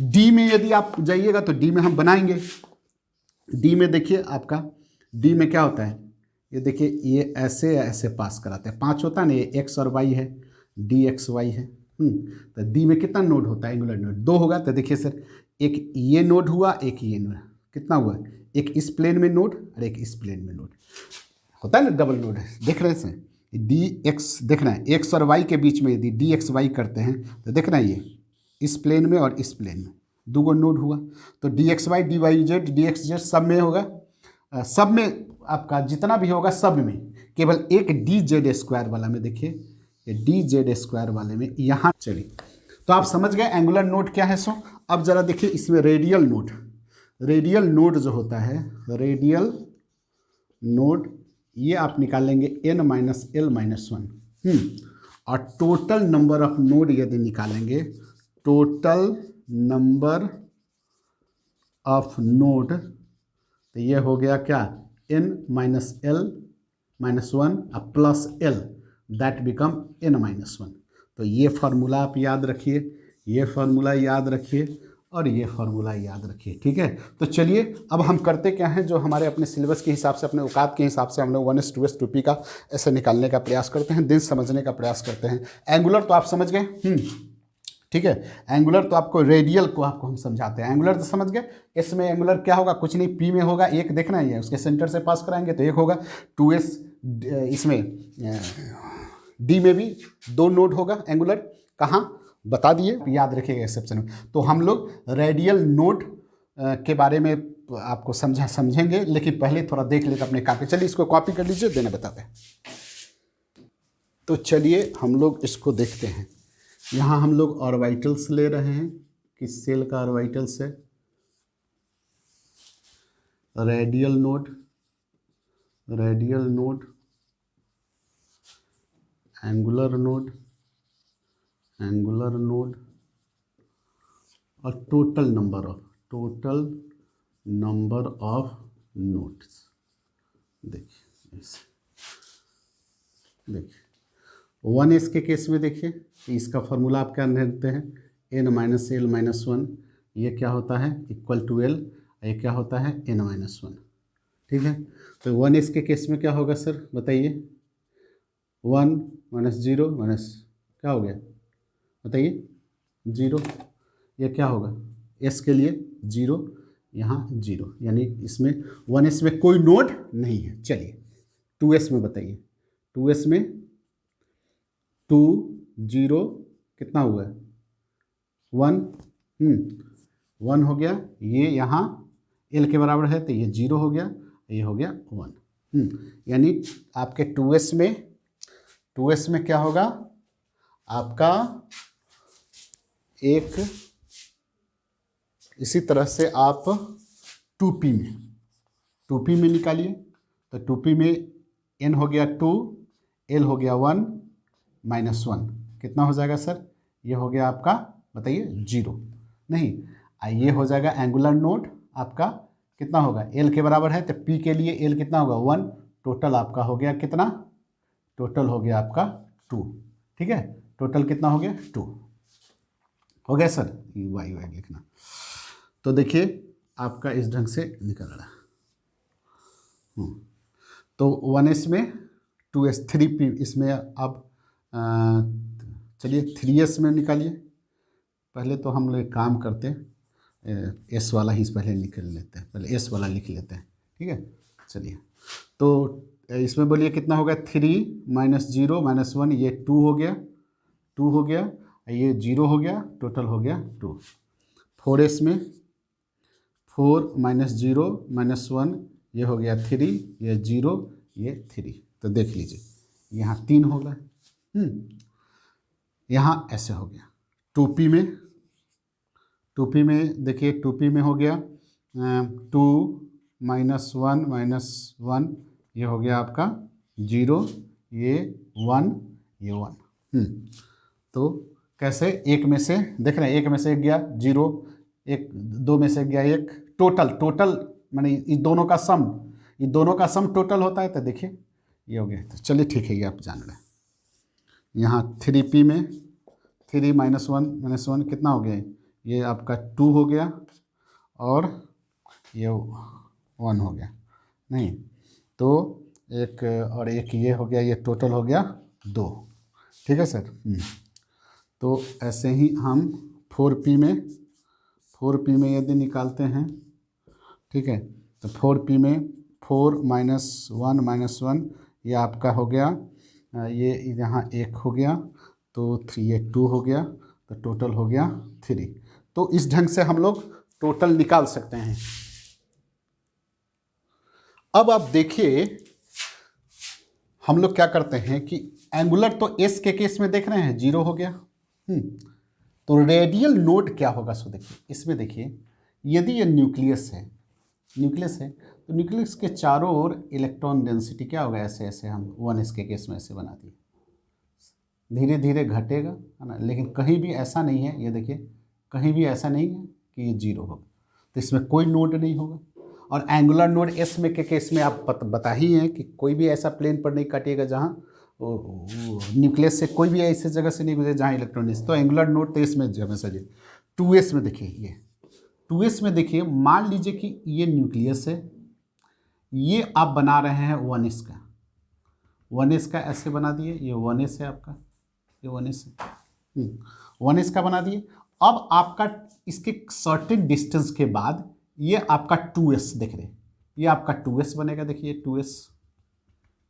Speaker 1: डी में यदि आप जाइएगा तो डी में हम बनाएंगे। डी में देखिए आपका, डी में क्या होता है, ये देखिए ये ऐसे ऐसे पास कराते हैं, 5 होता है ना, ये एक्स और वाई है, डी एक्स वाई है। तो डी में कितना नोड होता है, एंगुलर नोड 2 होगा। तो देखिए सर, एक ये नोड हुआ, एक ये नोड, कितना हुआ, एक इस प्लेन में नोड और एक इस प्लेन में नोड होता है ना, डबल नोड है। देख रहे हैं डी एक्स, देखना है एक्स और वाई के बीच में यदि डी एक्स वाई करते हैं तो देखना है ये इस प्लेन में और इस प्लेन में 2 नोड हुआ। तो D X Y, D Y Z, D X Z सब में होगा, सब में आपका जितना भी होगा सब में, केवल एक डी जेड स्क्वायर वाला में देखिए, ये डी जेड स्क्वायर वाले में यहाँ। चलिए तो आप समझ गए एंगुलर नोड क्या है। सो अब जरा देखिए इसमें रेडियल नोड जो होता है, रेडियल नोड, ये आप निकालेंगे n माइनस एल माइनस 1। और टोटल नंबर ऑफ नोड यदि निकालेंगे, टोटल नंबर ऑफ नोड, तो ये हो गया क्या, n minus L minus 1 plus L, that become n minus 1। तो ये फार्मूला आप याद रखिए, ये फार्मूला याद रखिए और ये फार्मूला याद रखिए, ठीक है। तो चलिए अब हम करते क्या हैं, जो हमारे अपने सिलेबस के हिसाब से, अपने औकात के हिसाब से हम लोग 1s 2s 2p का ऐसे निकालने का प्रयास करते हैं, दिन समझने का प्रयास करते हैं। एंगुलर तो आप समझ गए, ठीक है। एंगुलर तो आपको, रेडियल को आपको हम समझाते हैं। एंगुलर तो समझ गए, इसमें एंगुलर क्या होगा, कुछ नहीं, पी में होगा एक, देखना ही है, उसके सेंटर से पास कराएंगे तो एक होगा। 2s, इसमें डी में भी 2 नोड होगा एंगुलर, कहाँ बता दिए, याद रखिएगा एक्सेप्शन में। तो हम लोग रेडियल नोड के बारे में आपको समझेंगे, लेकिन पहले थोड़ा देख लेते अपने कॉपी। चलिए इसको कॉपी कर लीजिए, देना बताते हैं। तो चलिए हम लोग इसको देखते हैं। यहाँ हम लोग ऑर्बिटल्स ले रहे हैं, किस सेल का ऑर्बिटल्स है, रेडियल नोड, एंगुलर नोड और टोटल नंबर ऑफ नोड्स। देखिए 1s के केस में देखिए, इसका फॉर्मूला आप क्या लेते हैं, n माइनस एल माइनस 1, ये क्या होता है, इक्वल टू एल, ये क्या होता है n माइनस 1। ठीक है। तो 1s के केस में क्या होगा सर बताइए, 1 माइनस 0 माइनस क्या हो गया बताइए 0, यह क्या होगा s के लिए 0, यहाँ 0, यानी इसमें 1s में कोई नोड नहीं है। चलिए 2s में बताइए, 2s में 2 0 कितना हुआ 1, 1 हो गया, ये यहाँ l के बराबर है तो ये 0 हो गया, ये हो गया 1। यानी आपके 2s में क्या होगा आपका एक, इसी तरह से आप 2p में निकालिए, तो 2p में n हो गया 2, l हो गया 1 माइनस 1 कितना हो जाएगा सर, ये हो गया आपका बताइए 0 नहीं, ये हो जाएगा एंगुलर नोड आपका कितना होगा l के बराबर है, तो p के लिए l कितना होगा 1, टोटल आपका हो गया कितना, टोटल हो गया आपका 2, ठीक है, टोटल कितना हो गया 2 हो गया सर, वाई लिखना। तो देखिए आपका इस ढंग से निकल रहा है। तो 1s में 2s 3p इसमें अब चलिए 3s में निकालिए। पहले तो हम लोग काम करते हैं, s वाला ही पहले लिख लेते हैं, पहले s वाला लिख लेते हैं, ठीक है। चलिए तो इसमें बोलिए कितना होगा 3 माइनस 0 माइनस 1, ये 2 हो गया, 2 हो गया, ये 0 हो गया, टोटल हो गया 2। 4s में 4 माइनस 0 माइनस 1, ये हो गया 3, ये 0, ये 3। तो देख लीजिए यहाँ 3 हो गया, यहाँ ऐसे हो गया। 2p में देखिए 2p में हो गया 2 माइनस 1 माइनस 1, ये हो गया आपका 0, ये 1, ये 1। तो कैसे एक में से देख रहे हैं, एक में से गया 0, एक 2 में से गया 1, टोटल माने इस दोनों का सम टोटल होता है। तो देखिए ये हो गया, तो चलिए ठीक है, ये आप जान रहे हैं। यहाँ 3p में 3 माइनस 1 कितना हो गया, ये आपका 2 हो गया और ये 1 हो गया, नहीं तो एक और एक ये हो गया, ये टोटल हो गया 2, ठीक है सर। तो ऐसे ही हम 4p में यदि निकालते हैं, ठीक है, तो 4p में 4 माइनस 1 माइनस 1, ये आपका हो गया, ये यहाँ 1 हो गया, तो 3 ये 2 हो गया, तो टोटल हो गया 3। तो इस ढंग से हम लोग टोटल निकाल सकते हैं। अब आप देखिए हम लोग क्या करते हैं कि एंगुलर तो s के केस में देख रहे हैं 0 हो गया, तो रेडियल नोड क्या होगा सो देखिए, इसमें देखिए यदि ये न्यूक्लियस है तो न्यूक्लियस के चारों ओर इलेक्ट्रॉन डेंसिटी क्या होगा, ऐसे ऐसे हम 1s के केस में ऐसे बना दिए, धीरे धीरे घटेगा है ना, लेकिन कहीं भी ऐसा नहीं है, ये देखिए कहीं भी ऐसा नहीं है कि ये 0 होगा, तो इसमें कोई नोड नहीं होगा। और एंगुलर नोड s में के केस में आप बता ही हैं कि कोई भी ऐसा प्लेन पर नहीं काटिएगा जहाँ न्यूक्लियस से कोई भी ऐसी जगह से नहीं गुजरे जहाँ इलेक्ट्रॉन है, तो एंगुलर नोड तो इसमें हमेशा जी। 2s में देखिए, ये 2s में देखिए मान लीजिए कि ये न्यूक्लियस है, ये आप बना रहे हैं 1s का ऐसे बना दिए, ये 1s है आपका, ये 1s है, 1s का बना दिए। अब आपका इसके सर्टेन डिस्टेंस के बाद ये आपका 2s देख रहे हैं, ये आपका 2s बनेगा, देखिए 2s,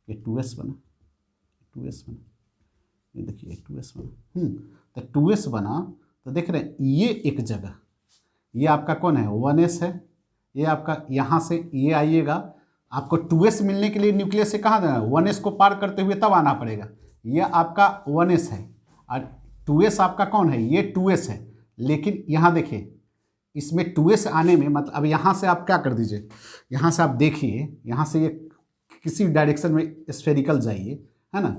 Speaker 1: ये 2s बना, ये देखिए 2s बना, तो 2s बना, तो देख रहे हैं ये एक जगह, ये आपका कौन है 1s है, ये आपका यहाँ से ये आइएगा, आपको 2s मिलने के लिए न्यूक्लियस से कहाँ जाना है, 1s को पार करते हुए तब आना पड़ेगा, ये आपका 1s है और 2s आपका कौन है, ये 2s है। लेकिन यहाँ देखिए इसमें 2s आने में मतलब अब यहाँ से आप क्या कर दीजिए, यहाँ से आप देखिए, यहाँ से ये किसी डायरेक्शन में स्फेरिकल जाइए, है ना,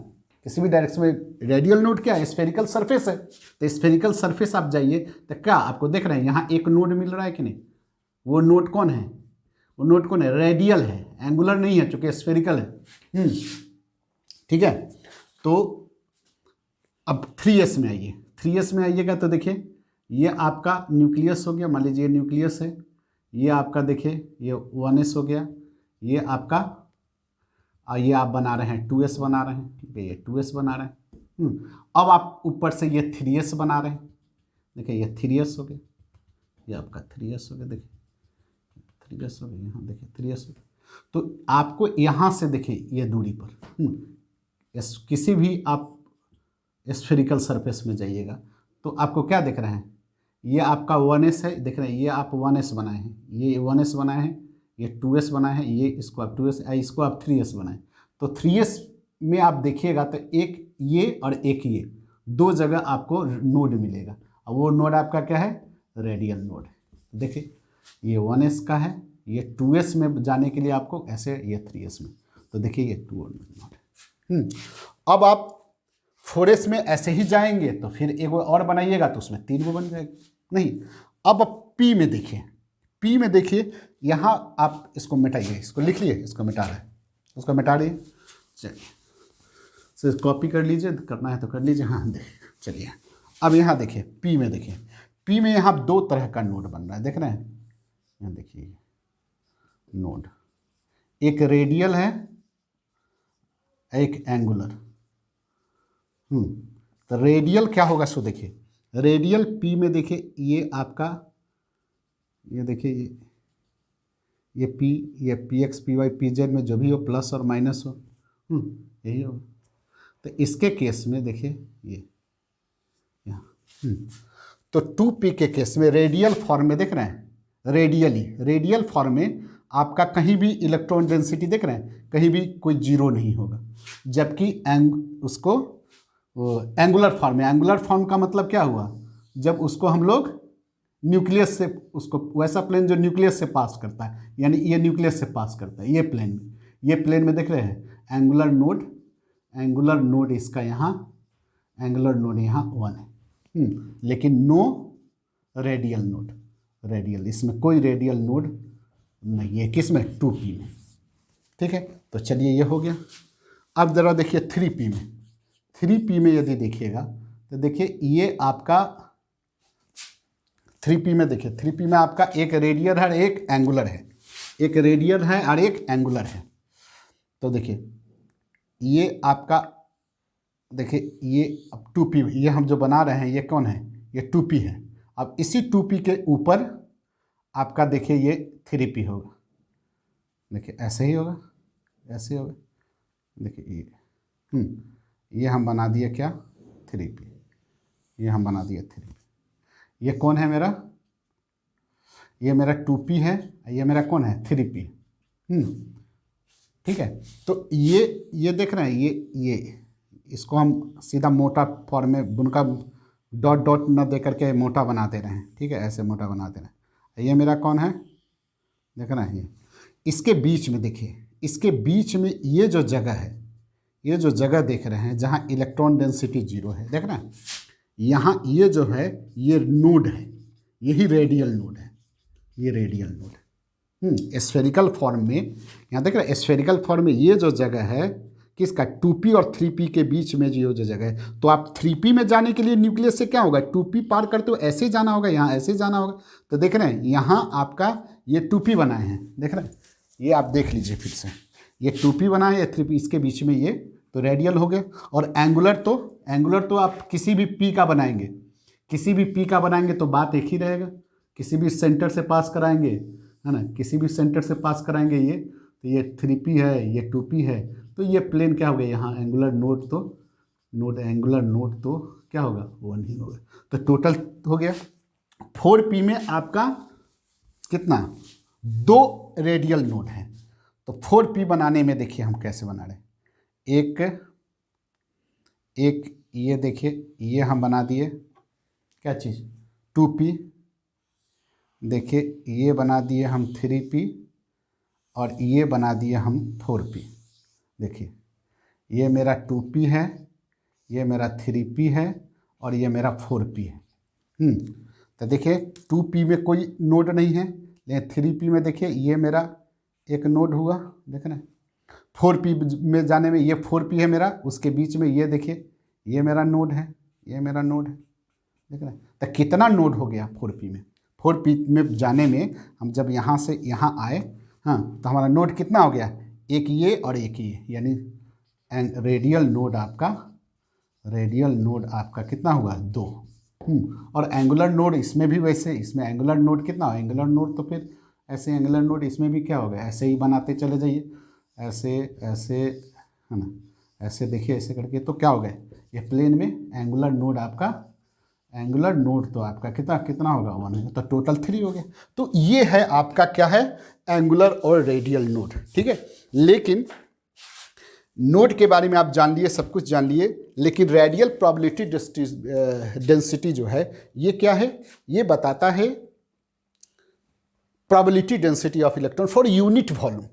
Speaker 1: किसी भी डायरेक्शन में। रेडियल नोड क्या है, स्फेरिकल सरफेस है, तो स्फेरिकल सरफेस आप जाइए तो क्या आपको देख रहे हैं यहाँ एक नोड मिल रहा है कि नहीं, वो नोड कौन है, वो नोड कौन है, रेडियल है, एंगुलर नहीं है चूँकि स्फेरिकल है। ठीक है, तो अब 3s में आइए, 3s में आइएगा तो देखिए ये आपका न्यूक्लियस हो गया, मान लीजिए न्यूक्लियस है, ये आपका देखिए ये 1s हो गया, ये आपका ये आप बना रहे हैं 2s बना रहे हैं, ठीक है, ये 2s बना रहे हैं। अब आप ऊपर से ये 3s बना रहे हैं, देखिए ये 3s हो गया, ये आपका 3s हो गया, देखिए 3s हो गया, यहाँ देखिए 3s हो गया। तो आपको यहाँ से देखिए ये दूरी पर किसी भी आप स्फेरिकल सरफेस में जाइएगा तो आपको क्या दिख रहा है, ये आपका 1s है, देख रहे हैं, ये आप 1s बनाए हैं, ये 1s बनाए हैं, ये 2s बनाए हैं, ये इसको आप 2s, इसको आप 3s बनाए। तो 3s में आप देखिएगा तो एक ये और एक ये दो जगह आपको नोड मिलेगा, और वो नोड आपका क्या है, रेडियल नोड है। देखिए ये 1s का है, ये 2s में जाने के लिए आपको ऐसे, ये 3s में, तो देखिए ये 2 नोड है। अब आप 4s में ऐसे ही जाएंगे तो फिर एक और बनाइएगा तो उसमें 3 बन जाएगा, नहीं। अब P में देखिए, P में देखिए, यहाँ आप इसको मिटाइए, इसको लिख लिए, इसको मिटा रहे हैं, उसको मिटा दिए, चलिए सिर्फ कॉपी कर लीजिए, करना है तो कर लीजिए, हाँ देखिए, चलिए अब यहाँ देखिए P में देखिए, P में यहाँ 2 तरह का नोड बन रहा है, देख रहे हैं, यहाँ देखिए नोड, एक रेडियल है, एक एंगुलर। तो रेडियल क्या होगा, सो देखिए रेडियल P में देखिए, ये आपका, ये देखिए ये P, ये PX PY PZ में जो भी हो, प्लस और माइनस हो, यही होगा। तो इसके केस में देखिए ये यहाँ, तो 2P के केस में रेडियल फॉर्म में देख रहे हैं, रेडियल फॉर्म में आपका कहीं भी इलेक्ट्रॉन डेंसिटी देख रहे हैं, कहीं भी कोई जीरो नहीं होगा, जबकि उसको एंगुलर फॉर्म है। एंगुलर फॉर्म का मतलब क्या हुआ, जब उसको हम लोग न्यूक्लियस से, उसको वैसा प्लेन जो न्यूक्लियस से पास करता है, यानी ये न्यूक्लियस से पास करता है, ये प्लेन में देख रहे हैं एंगुलर नोड इसका यहाँ, एंगुलर नोड यहाँ 1 है, लेकिन नो रेडियल नोड, इसमें कोई रेडियल नोड नहीं है, किसमें, 2P में, ठीक है। तो चलिए ये हो गया। अब जरा देखिए 3P में यदि देखिएगा तो देखिए ये आपका 3P में देखिए, 3P में आपका एक रेडियल है, एक एंगुलर है, एक रेडियल है और एक एंगुलर है। तो देखिए ये आपका, देखिए ये अब 2P, ये हम जो बना रहे हैं ये कौन है, ये 2P है। अब इसी 2P के ऊपर आपका देखिए ये 3P होगा, देखिए ऐसे ही होगा, ऐसे होगा, देखिए ये हम बना दिए क्या, 3P, ये हम बना दिए 3P। ये कौन है मेरा, ये मेरा 2P है, ये मेरा कौन है, 3P, ठीक है। तो ये देख रहे हैं, ये इसको हम सीधा मोटा फॉर्म में बुनका डॉट न दे करके मोटा बना दे रहे हैं, ठीक है, ऐसे मोटा बना दे रहे हैं। ये मेरा कौन है, देख रहे हैं, ये इसके बीच में देखिए, इसके बीच में ये जो जगह है, ये जो जगह देख रहे हैं जहाँ इलेक्ट्रॉन डेंसिटी 0 है, देख रहे हैं, यहाँ ये जो है ये नोड है, यही रेडियल नोड है, ये रेडियल नोड है। स्फेरिकल फॉर्म में यहाँ देख रहे हैं, स्फेरिकल फॉर्म में ये जो जगह है किसका, 2P और 3P के बीच में जो जगह है। तो आप 3P में जाने के लिए न्यूक्लियस से क्या होगा, 2P पार करते हो ऐसे जाना होगा, यहाँ ऐसे जाना होगा। तो देख रहे हैं यहाँ आपका ये 2P बनाए हैं, देख रहे हैं, ये आप देख लीजिए फिर से, ये 2P बनाए, ये 3P, इसके बीच में ये तो रेडियल हो गए। और एंगुलर तो आप किसी भी P का बनाएंगे, किसी भी P का बनाएंगे तो बात एक ही रहेगा, किसी भी सेंटर से पास कराएंगे, है ना, किसी भी सेंटर से पास कराएंगे ये, तो ये 3P है, ये 2P है, तो ये प्लेन क्या हो गया, यहाँ एंगुलर नोड तो क्या होगा, 1 ही होगा। तो टोटल हो गया 4P में आपका कितना, 2 रेडियल नोड हैं। तो 4P बनाने में देखिए हम कैसे बना रहे हैं, एक ये देखिए, ये हम बना दिए क्या चीज़, 2P, देखिए ये बना दिए हम 3P, और ये बना दिए हम 4P। देखिए ये मेरा 2P है, ये मेरा 3P है, और ये मेरा 4P है। तो देखिए 2P में कोई नोड नहीं है, लेकिन 3P में देखिए ये मेरा एक नोड हुआ, देख रहे हैं। 4P में जाने में ये 4P है मेरा, उसके बीच में ये देखिए ये मेरा नोड है, ये मेरा नोड है, देख रहे हैं। तो कितना नोड हो गया 4P में, 4P में जाने में हम जब यहाँ से यहाँ आए, हाँ, तो हमारा नोड कितना हो गया, एक ये और एक ये, यानी रेडियल नोड आपका कितना हुआ, 2। और एंगुलर नोड इसमें भी वैसे, इसमें एंगुलर नोड कितना हो, एंगुलर नोड तो फिर ऐसे एंगुलर नोड इसमें भी क्या होगा, ऐसे ही बनाते चले जाइए, ऐसे ऐसे, है ना, ऐसे देखिए, ऐसे करके, तो क्या हो गया, ये प्लेन में एंगुलर नोड आपका, एंगुलर नोड तो आपका कितना कितना होगा, 1, तो टोटल 3 हो गया। तो ये है आपका क्या है, एंगुलर और रेडियल नोड, ठीक है। लेकिन नोड के बारे में आप जान लिए, सब कुछ जान लिए, लेकिन रेडियल प्रोबेबिलिटी डेंसिटी जो है ये क्या है, ये बताता है probability density of electron for unit volume,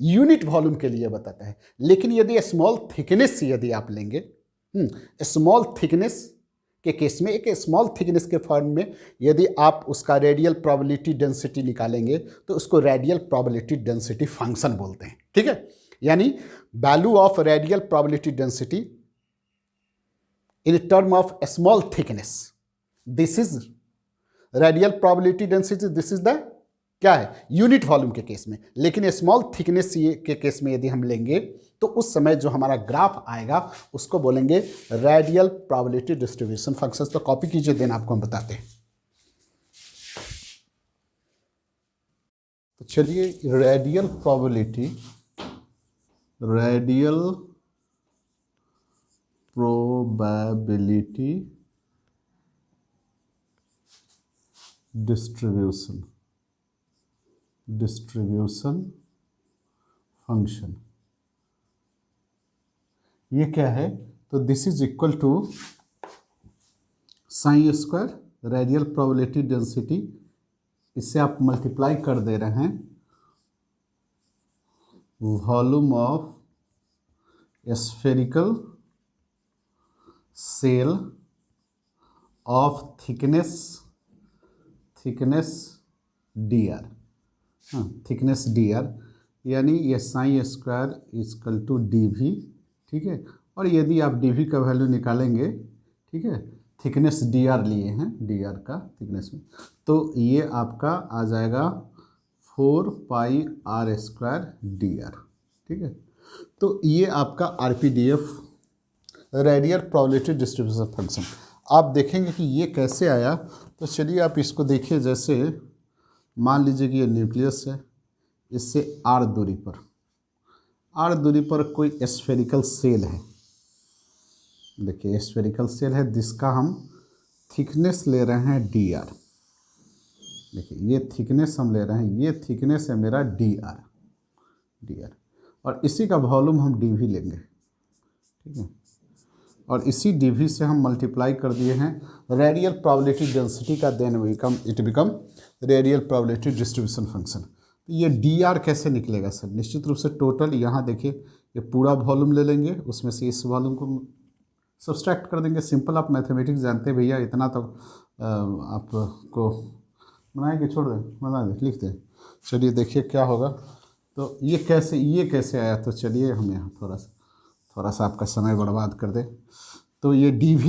Speaker 1: unit volume के लिए बताता है। लेकिन यदि स्मॉल थिकनेस यदि आप लेंगे, स्मॉल थिकनेस के केस में, एक स्मॉल थिकनेस के फॉर्म में यदि आप उसका रेडियल प्रोबेबिलिटी डेंसिटी निकालेंगे तो उसको रेडियल प्रोबेबिलिटी डेंसिटी फंक्शन बोलते हैं, ठीक है। यानी value of radial probability density in term of small thickness, this is radial probability density, this is the क्या है, यूनिट वॉल्यूम के केस में। लेकिन स्मॉल थिकनेस के केस में यदि हम लेंगे तो उस समय जो हमारा ग्राफ आएगा उसको बोलेंगे रेडियल प्रोबेबिलिटी डिस्ट्रीब्यूशन फंक्शन। तो कॉपी कीजिए, देन आपको हम बताते हैं। तो चलिए, रेडियल प्रोबेबिलिटी डिस्ट्रीब्यूशन फंक्शन, ये क्या है, तो this is equal to psi square radial probability density, इससे आप मल्टीप्लाई कर दे रहे हैं volume of spherical shell of thickness dr, हाँ, थिकनेस dr, यानी ये psi square equal to dv, ठीक है। और यदि आप dv का वैल्यू निकालेंगे, ठीक है, थिकनेस dr लिए हैं, dr का थिकनेस में, तो ये आपका आ जाएगा 4πr² dr, ठीक है। तो ये आपका RPDF radial probability distribution function. आप देखेंगे कि ये कैसे आया, तो चलिए आप इसको देखिए। जैसे मान लीजिए कि ये न्यूक्लियस है, इससे r दूरी पर कोई स्फेरिकल सेल है, देखिए स्फेरिकल सेल है, जिसका हम थिकनेस ले रहे हैं dr, देखिए ये थिकनेस हम ले रहे हैं, ये थिकनेस है मेरा dr, और इसी का वॉल्यूम हम dv लेंगे, ठीक है। और इसी dv से हम मल्टीप्लाई कर दिए हैं रेडियल प्रोबेबिलिटी डेंसिटी का, then it become radial probability distribution function. तो ये dr कैसे निकलेगा सर, निश्चित रूप से टोटल, यहाँ देखिए ये पूरा वॉल्यूम ले लेंगे, उसमें से इस वॉल्यूम को सब्सट्रैक्ट कर देंगे। सिंपल, आप मैथमेटिक्स जानते हैं भैया, इतना तो आपको बनाए कि छोड़ दें, बना दें, लिख दें। चलिए देखिए क्या होगा। तो ये कैसे आया, तो चलिए हम यहाँ थोड़ा सा आपका समय बर्बाद कर दें। तो ये dv,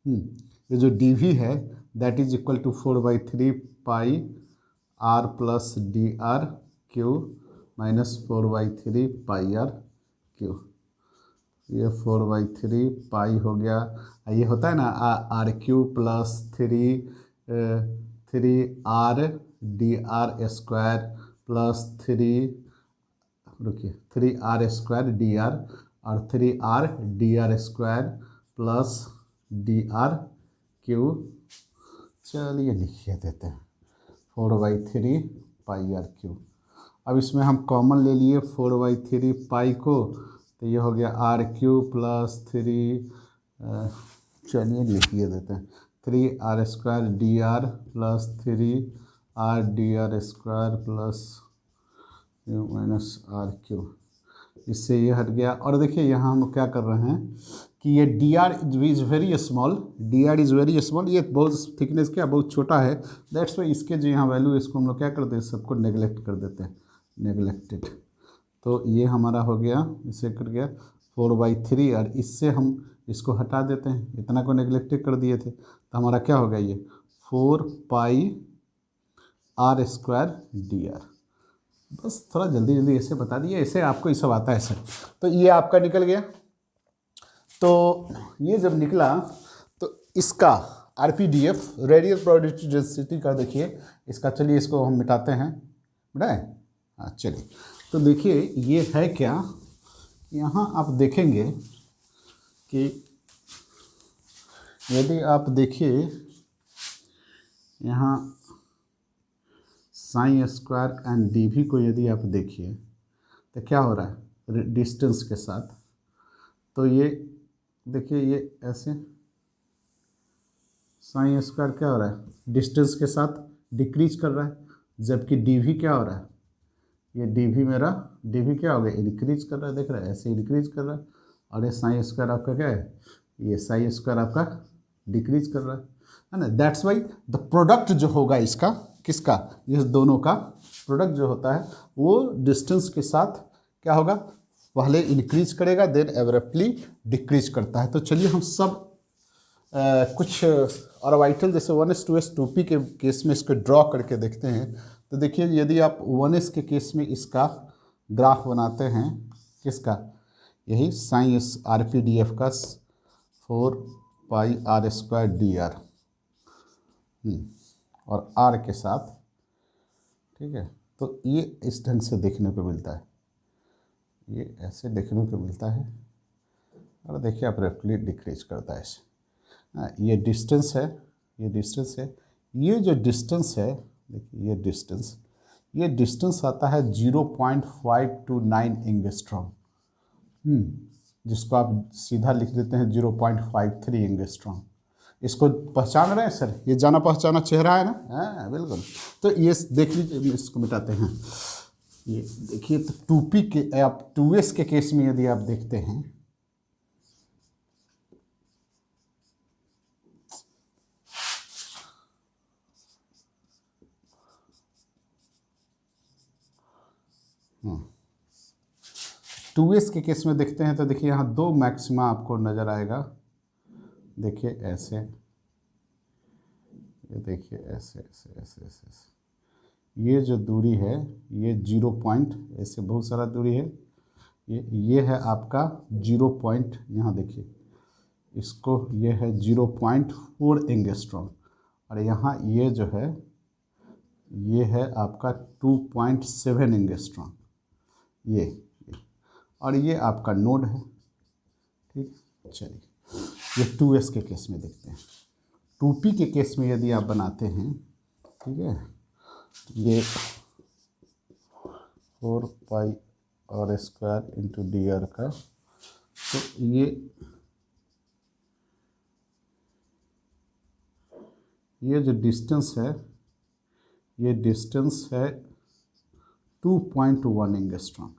Speaker 1: ये जो dv है that is equal to 4/3πr plus dr³ minus 4/3πr³। ये 4/3π हो गया, ये होता है ना r³ plus 3r dr² plus 3r² dr और 3r dr² प्लस dr³। चलिए लिखिए देते हैं 4/3πr³। अब इसमें हम कॉमन ले लिए 4/3π को, तो ये हो गया r³ प्लस 3, चलिए लिखिए देते हैं 3r² dr plus 3r dr² plus minus r³। इससे ये हट गया। और देखिए यहाँ हम क्या कर रहे हैं कि ये dr इज़ वेरी स्मॉल, ये बहुत थिकनेस क्या बहुत छोटा है, दैट्स वाई इसके जो यहाँ वैल्यू, इसको हम लोग क्या करते हैं, सबको नेगलेक्ट कर देते हैं, नेगलेक्टेड। तो ये हमारा हो गया, इसे कर गया 4/3, और इससे हम इसको हटा देते हैं, इतना को नेगलेक्टेड कर दिए थे, तो हमारा क्या हो गया, ये 4πr² dr। बस थोड़ा जल्दी जल्दी ऐसे बता दिए, ऐसे आपको ये सब आता है सर। तो ये आपका निकल गया। तो ये जब निकला तो इसका आरपीडीएफ रेडियल प्रोबेबिलिटी डेंसिटी का देखिए इसका, चलिए इसको हम मिटाते हैं, मिटाएं, हाँ चलिए। तो देखिए ये है क्या, यहाँ आप देखेंगे कि यदि आप देखिए यहाँ साइन स्क्वायर एंड डी भी को यदि आप देखिए तो क्या हो रहा है डिस्टेंस के साथ, तो ये देखिए ये ऐसे साइन स्क्वायर क्या हो रहा है डिस्टेंस के साथ डिक्रीज कर रहा है, जबकि डी भी क्या हो रहा है, ये डी भी मेरा डी भी क्या हो गया इंक्रीज कर रहा है, देख रहा है ऐसे इंक्रीज कर रहा है। और ये साइन स्क्वायर आपका क्या है, ये साइन स्क्वायर आपका डिक्रीज कर रहा है ना। दैट्स वाई द प्रोडक्ट जो होगा इसका, किसका, इस दोनों का प्रोडक्ट जो होता है वो डिस्टेंस के साथ क्या होगा, पहले इंक्रीज करेगा देन एब्रप्टली डिक्रीज करता है। तो चलिए हम सब कुछ ऑर्बिटल जैसे 1s 2s 2p के केस में इसको ड्रॉ करके देखते हैं। तो देखिए यदि आप 1s के केस में इसका ग्राफ बनाते हैं, किसका, यही साइन आरपीडीएफ का 4 pi R square D R और आर के साथ, ठीक है। तो ये इस ढंग से देखने को मिलता है, ये ऐसे देखने को मिलता है और देखिए आप रेपली डिक्रीज करता है ऐसे। ये डिस्टेंस है, ये डिस्टेंस है, ये जो डिस्टेंस है देखिए ये डिस्टेंस आता है 0.529 एंगस्ट्रॉम, जिसको आप सीधा लिख देते हैं 0.53 एंगस्ट्रॉम। इसको पहचान रहे हैं सर, ये जाना पहचाना चेहरा है ना, हाँ बिल्कुल। तो ये देख लीजिए, इसको मिटाते हैं। ये देखिए तो 2p के आप 2s के केस में यदि आप देखते हैं, टू एस के केस में देखते हैं तो देखिए यहाँ दो मैक्सिमा आपको नज़र आएगा, देखिए ऐसे, ये देखिए ऐसे ऐसे ऐसे ऐसे, ये जो दूरी है ये 0 पॉइंट, ऐसे बहुत सारा दूरी है, ये है आपका 0 पॉइंट, यहाँ देखिए इसको, ये है 0.4 एंगस्ट्रॉम और यहाँ ये जो है ये है आपका 2.7 एंगस्ट्रॉम, ये और ये आपका नोड है, ठीक। चलिए ये 2s के केस में देखते हैं। 2p के केस में यदि आप बनाते हैं, ठीक है, ये 4 pi R square into D R का, तो ये जो डिस्टेंस है ये डिस्टेंस है 2.1 एंगस्ट्रॉम।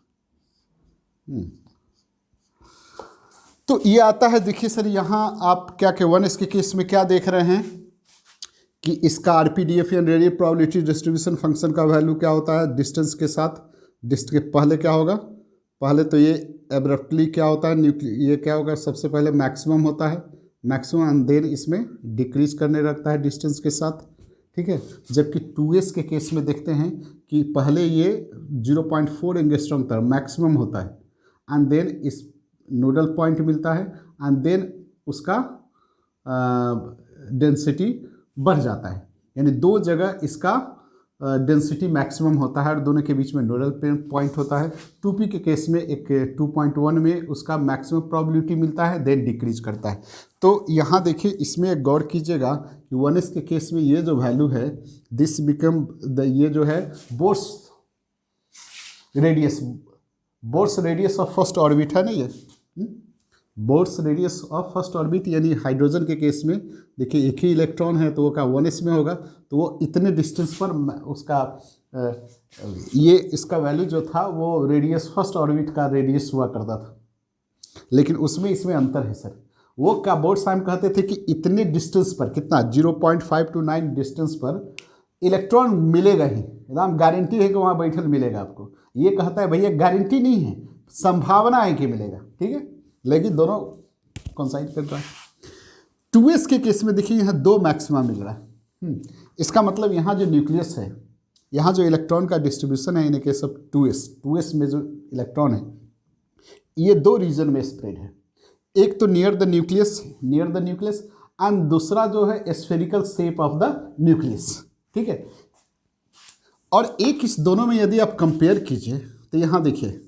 Speaker 1: तो ये आता है, देखिए सर यहाँ आप क्या के 1s के केस में क्या देख रहे हैं कि इसका आरपीडीएफ या रेडियल प्रोबेबिलिटी डिस्ट्रीब्यूशन फंक्शन का वैल्यू क्या होता है डिस्टेंस के साथ, के पहले क्या होगा, पहले तो ये एब्रप्टली क्या होता है ये क्या होगा, सबसे पहले मैक्सिमम होता है, मैक्सिमम एंड देन इसमें डिक्रीज करने लगता है डिस्टेंस के साथ, ठीक है। जबकि 2s के केस में देखते हैं कि पहले ये 0.4 एंगस्ट्रॉम तक मैक्सिमम होता है एंड देन इस नोडल पॉइंट मिलता है एंड देन उसका डेंसिटी बढ़ जाता है, यानी दो जगह इसका डेंसिटी मैक्सिमम होता है और दोनों के बीच में नोडल पॉइंट होता है। 2p के केस में एक 2.1 में उसका मैक्सिमम प्रोबेबिलिटी मिलता है देन डिक्रीज करता है। तो यहाँ देखिए इसमें गौर कीजिएगा कि 1s के केस में ये जो वैल्यू है दिस बिकम ये जो है Bohr's radius of first orbit है ना, ये Bohr's radius of first orbit, यानी हाइड्रोजन के केस में देखिए एक ही इलेक्ट्रॉन है तो वो का 1s में होगा, तो वो इतने डिस्टेंस पर उसका ये इसका वैल्यू जो था वो रेडियस फर्स्ट ऑर्बिट का रेडियस हुआ करता था, लेकिन उसमें इसमें अंतर है सर। वो क्या बोर्डसाइम कहते थे कि इतने डिस्टेंस पर, कितना 0.529 डिस्टेंस पर इलेक्ट्रॉन मिलेगा ही, एकदम गारंटी है कि वहाँ बैठल मिलेगा आपको। ये कहता है भैया गारंटी नहीं है, संभावना है कि मिलेगा, ठीक है, लेकिन दोनों कंसाइड कर रहा है। 2s के केस में देखिए यहाँ दो मैक्सिमा मिल रहा है, इसका मतलब यहाँ जो न्यूक्लियस है यहाँ जो इलेक्ट्रॉन का डिस्ट्रीब्यूशन है इन केस ऑफ 2s में जो इलेक्ट्रॉन है ये दो रीजन में स्प्रेड है, एक तो नियर द न्यूक्लियस एंड दूसरा जो है spherical shape of the nucleus, ठीक है। और एक इस दोनों में यदि आप कंपेयर कीजिए तो यहाँ देखिए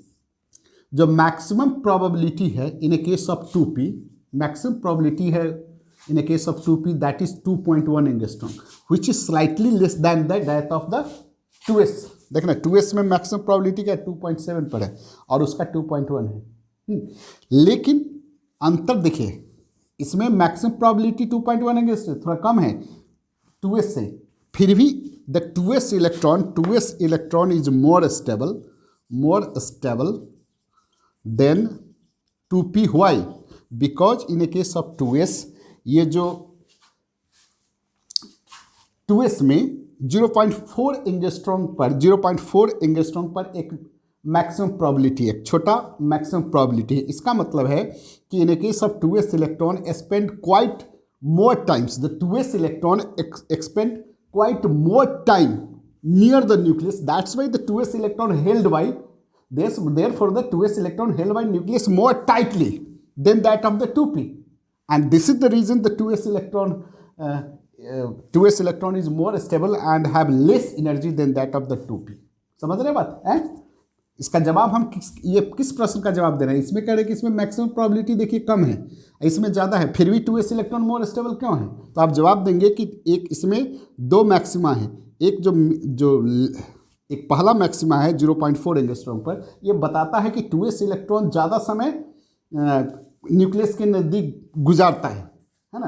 Speaker 1: जो मैक्सिमम प्रोबेबिलिटी है in a case of 2p, maximum probability है in a case of 2p that is 2.1 angstrom which is slightly less than the that of the 2s। देखना 2s में मैक्सिमम प्रोबेबिलिटी क्या 2.7 पर है और उसका 2.1 है। लेकिन अंतर देखिए इसमें मैक्सिमम प्रोबेबिलिटी 2.1 एंगस्ट्रॉम थोड़ा कम है 2s से, फिर भी the 2s electron is more stable then 2p। Why? Because in a case of 2s ये जो 2s में 0.4 एंगस्ट्रॉम पर एक मैक्सिमम प्रोबेबिलिटी है, छोटा मैक्सिमम प्रोबेबिलिटी है। इसका मतलब है कि in a case of 2s electron spend quite more times, the 2s electron expend quite more time near the nucleus. That's why the 2s electron held by therefore the 2s electron held by nucleus more tightly than that of the 2p, and this is the reason the 2s electron is more stable and have less energy than that of the 2p। समझ रहे बात है? इसका जवाब हम किस प्रश्न का जवाब दे रहे हैं? इसमें कह रहे हैं कि इसमें मैक्सिमम प्रोबेबिलिटी देखिए कम है, इसमें ज़्यादा है, फिर भी 2s इलेक्ट्रॉन मोर स्टेबल क्यों है? तो आप जवाब देंगे कि एक इसमें दो मैक्सिमा है, एक जो एक पहला मैक्सिमा है 0.4 एंगस्ट्रॉम पर, ये बताता है कि 2s इलेक्ट्रॉन ज़्यादा समय न्यूक्लियस के नज़दीक गुजारता है ना,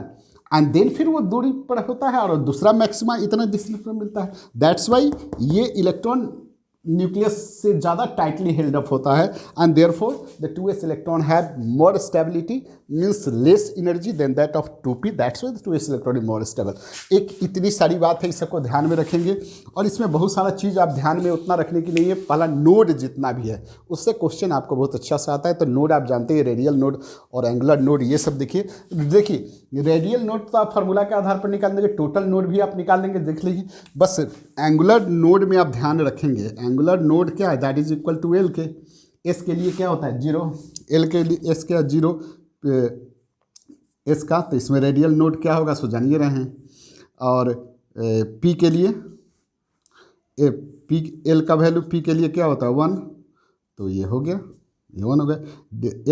Speaker 1: एंड देन फिर वो दूरी पर होता है, और दूसरा मैक्सिमा इतना डिस्टेंस पर मिलता है। दैट्स वाई ये इलेक्ट्रॉन न्यूक्लियस से ज़्यादा टाइटली हेल्ड अप होता है, and therefore the 2s electron have more stability means less energy than that of 2p, that's why the 2s electron is more stable. एक इतनी सारी बात है, इस सबको ध्यान में रखेंगे, और इसमें बहुत सारा चीज़ आप ध्यान में उतना रखने की नहीं है। पहला नोड जितना भी है उससे क्वेश्चन आपको बहुत अच्छा से आता है। तो नोड आप जानते हैं, रेडियल नोड और एंगुलर नोड, ये सब देखिए रेडियल नोड तो आप फार्मूला के आधार पर निकाल देंगे, टोटल नोड भी आप निकाल लेंगे, देख लीजिए। बस एंगुलर नोड में आप ध्यान रखेंगे, एंगुलर नोड क्या है, that is equal to L के। एस के लिए क्या होता है 0, एल के लिए एस क्या 0 एस का, तो इसमें रेडियल नोड क्या होगा सो जानिए रहे हैं। और पी के लिए पी एल का वैल्यू पी के लिए क्या होता है 1, तो ये हो गया, ये 1 हो गया।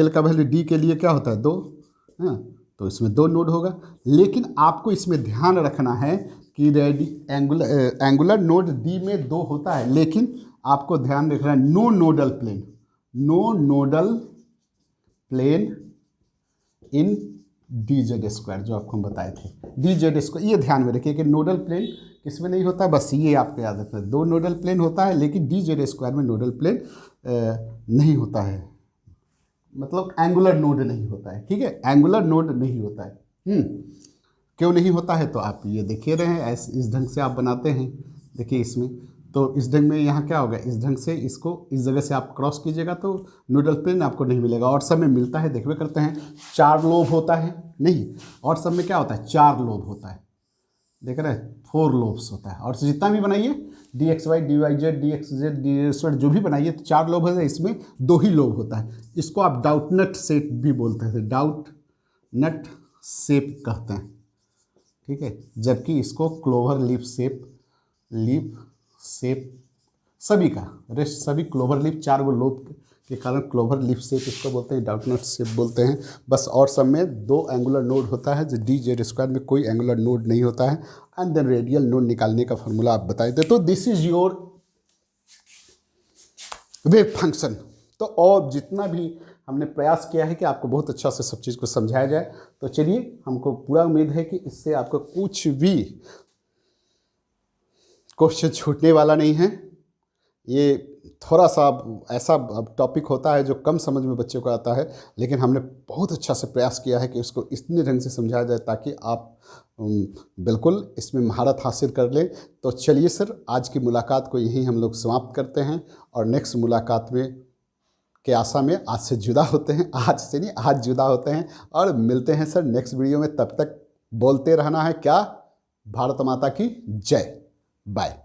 Speaker 1: एल का वैल्यू डी के लिए क्या होता है 2, हाँ, तो इसमें 2 नोड होगा। लेकिन आपको इसमें ध्यान रखना है कि एंगुलर नोड डी में 2 होता है, लेकिन आपको ध्यान रखना है नो नोडल प्लेन इन dz स्क्वायर, जो आपको हम बताए थे dz स्क्वायर। ये ध्यान में रखिए कि नोडल प्लेन किसमें नहीं होता है, बस ये आपको याद रखना है। 2 नोडल प्लेन होता है, लेकिन dz स्क्वायर में नोडल प्लेन नहीं होता है, मतलब एंगुलर नोड नहीं होता है, ठीक है, एंगुलर नोड नहीं होता है। क्यों नहीं होता है तो आप ये देखिए रहे हैं, इस ढंग से आप बनाते हैं, देखिए इसमें, तो इस ढंग में यहाँ क्या होगा, इस ढंग से इसको इस जगह से आप क्रॉस कीजिएगा तो नोडल प्लेन आपको नहीं मिलेगा। और सब में मिलता है, देखते करते हैं 4 लोब होता है, नहीं, और सब में क्या होता है 4 लोब होता है, देख रहे हैं 4 लोब्स होता है। और जितना भी बनाइए dxy dyz dxz dz जो भी बनाइए तो 4 लोब होता है, इसमें 2 ही लोब होता है। इसको आप डाउटनट शेप भी बोलते हैं, डाउटनट शेप कहते हैं, ठीक है, जबकि इसको क्लोवर लीफ शेप सभी का रेस्ट सभी क्लोवर लीफ 4 गो लोब के कारण क्लोवर लीफ शेप इसको बोलते हैं, डाउटनट शेप बोलते हैं। बस और सब में 2 एंगुलर नोड होता है, जो dz स्क्वायर में कोई एंगुलर नोड नहीं होता है। एंड देन रेडियल नोड निकालने का फॉर्मूला आप बताए थे। तो this is your wave function. तो और जितना भी हमने प्रयास किया है कि आपको बहुत अच्छा से सब चीज़ को समझाया जाए, तो चलिए, हमको पूरा उम्मीद है कि इससे आपको कुछ भी क्वेश्चन छूटने वाला नहीं है। ये थोड़ा सा ऐसा टॉपिक होता है जो कम समझ में बच्चों को आता है, लेकिन हमने बहुत अच्छा से प्रयास किया है कि उसको इतने ढंग से समझाया जाए ताकि आप बिल्कुल इसमें महारत हासिल कर लें। तो चलिए सर, आज की मुलाकात को यहीं हम लोग समाप्त करते हैं, और नेक्स्ट मुलाकात में के आशा में आज से जुदा होते हैं, आज से नहीं, आज जुदा होते हैं और मिलते हैं सर नेक्स्ट वीडियो में। तब तक बोलते रहना है क्या, भारत माता की जय, बाय।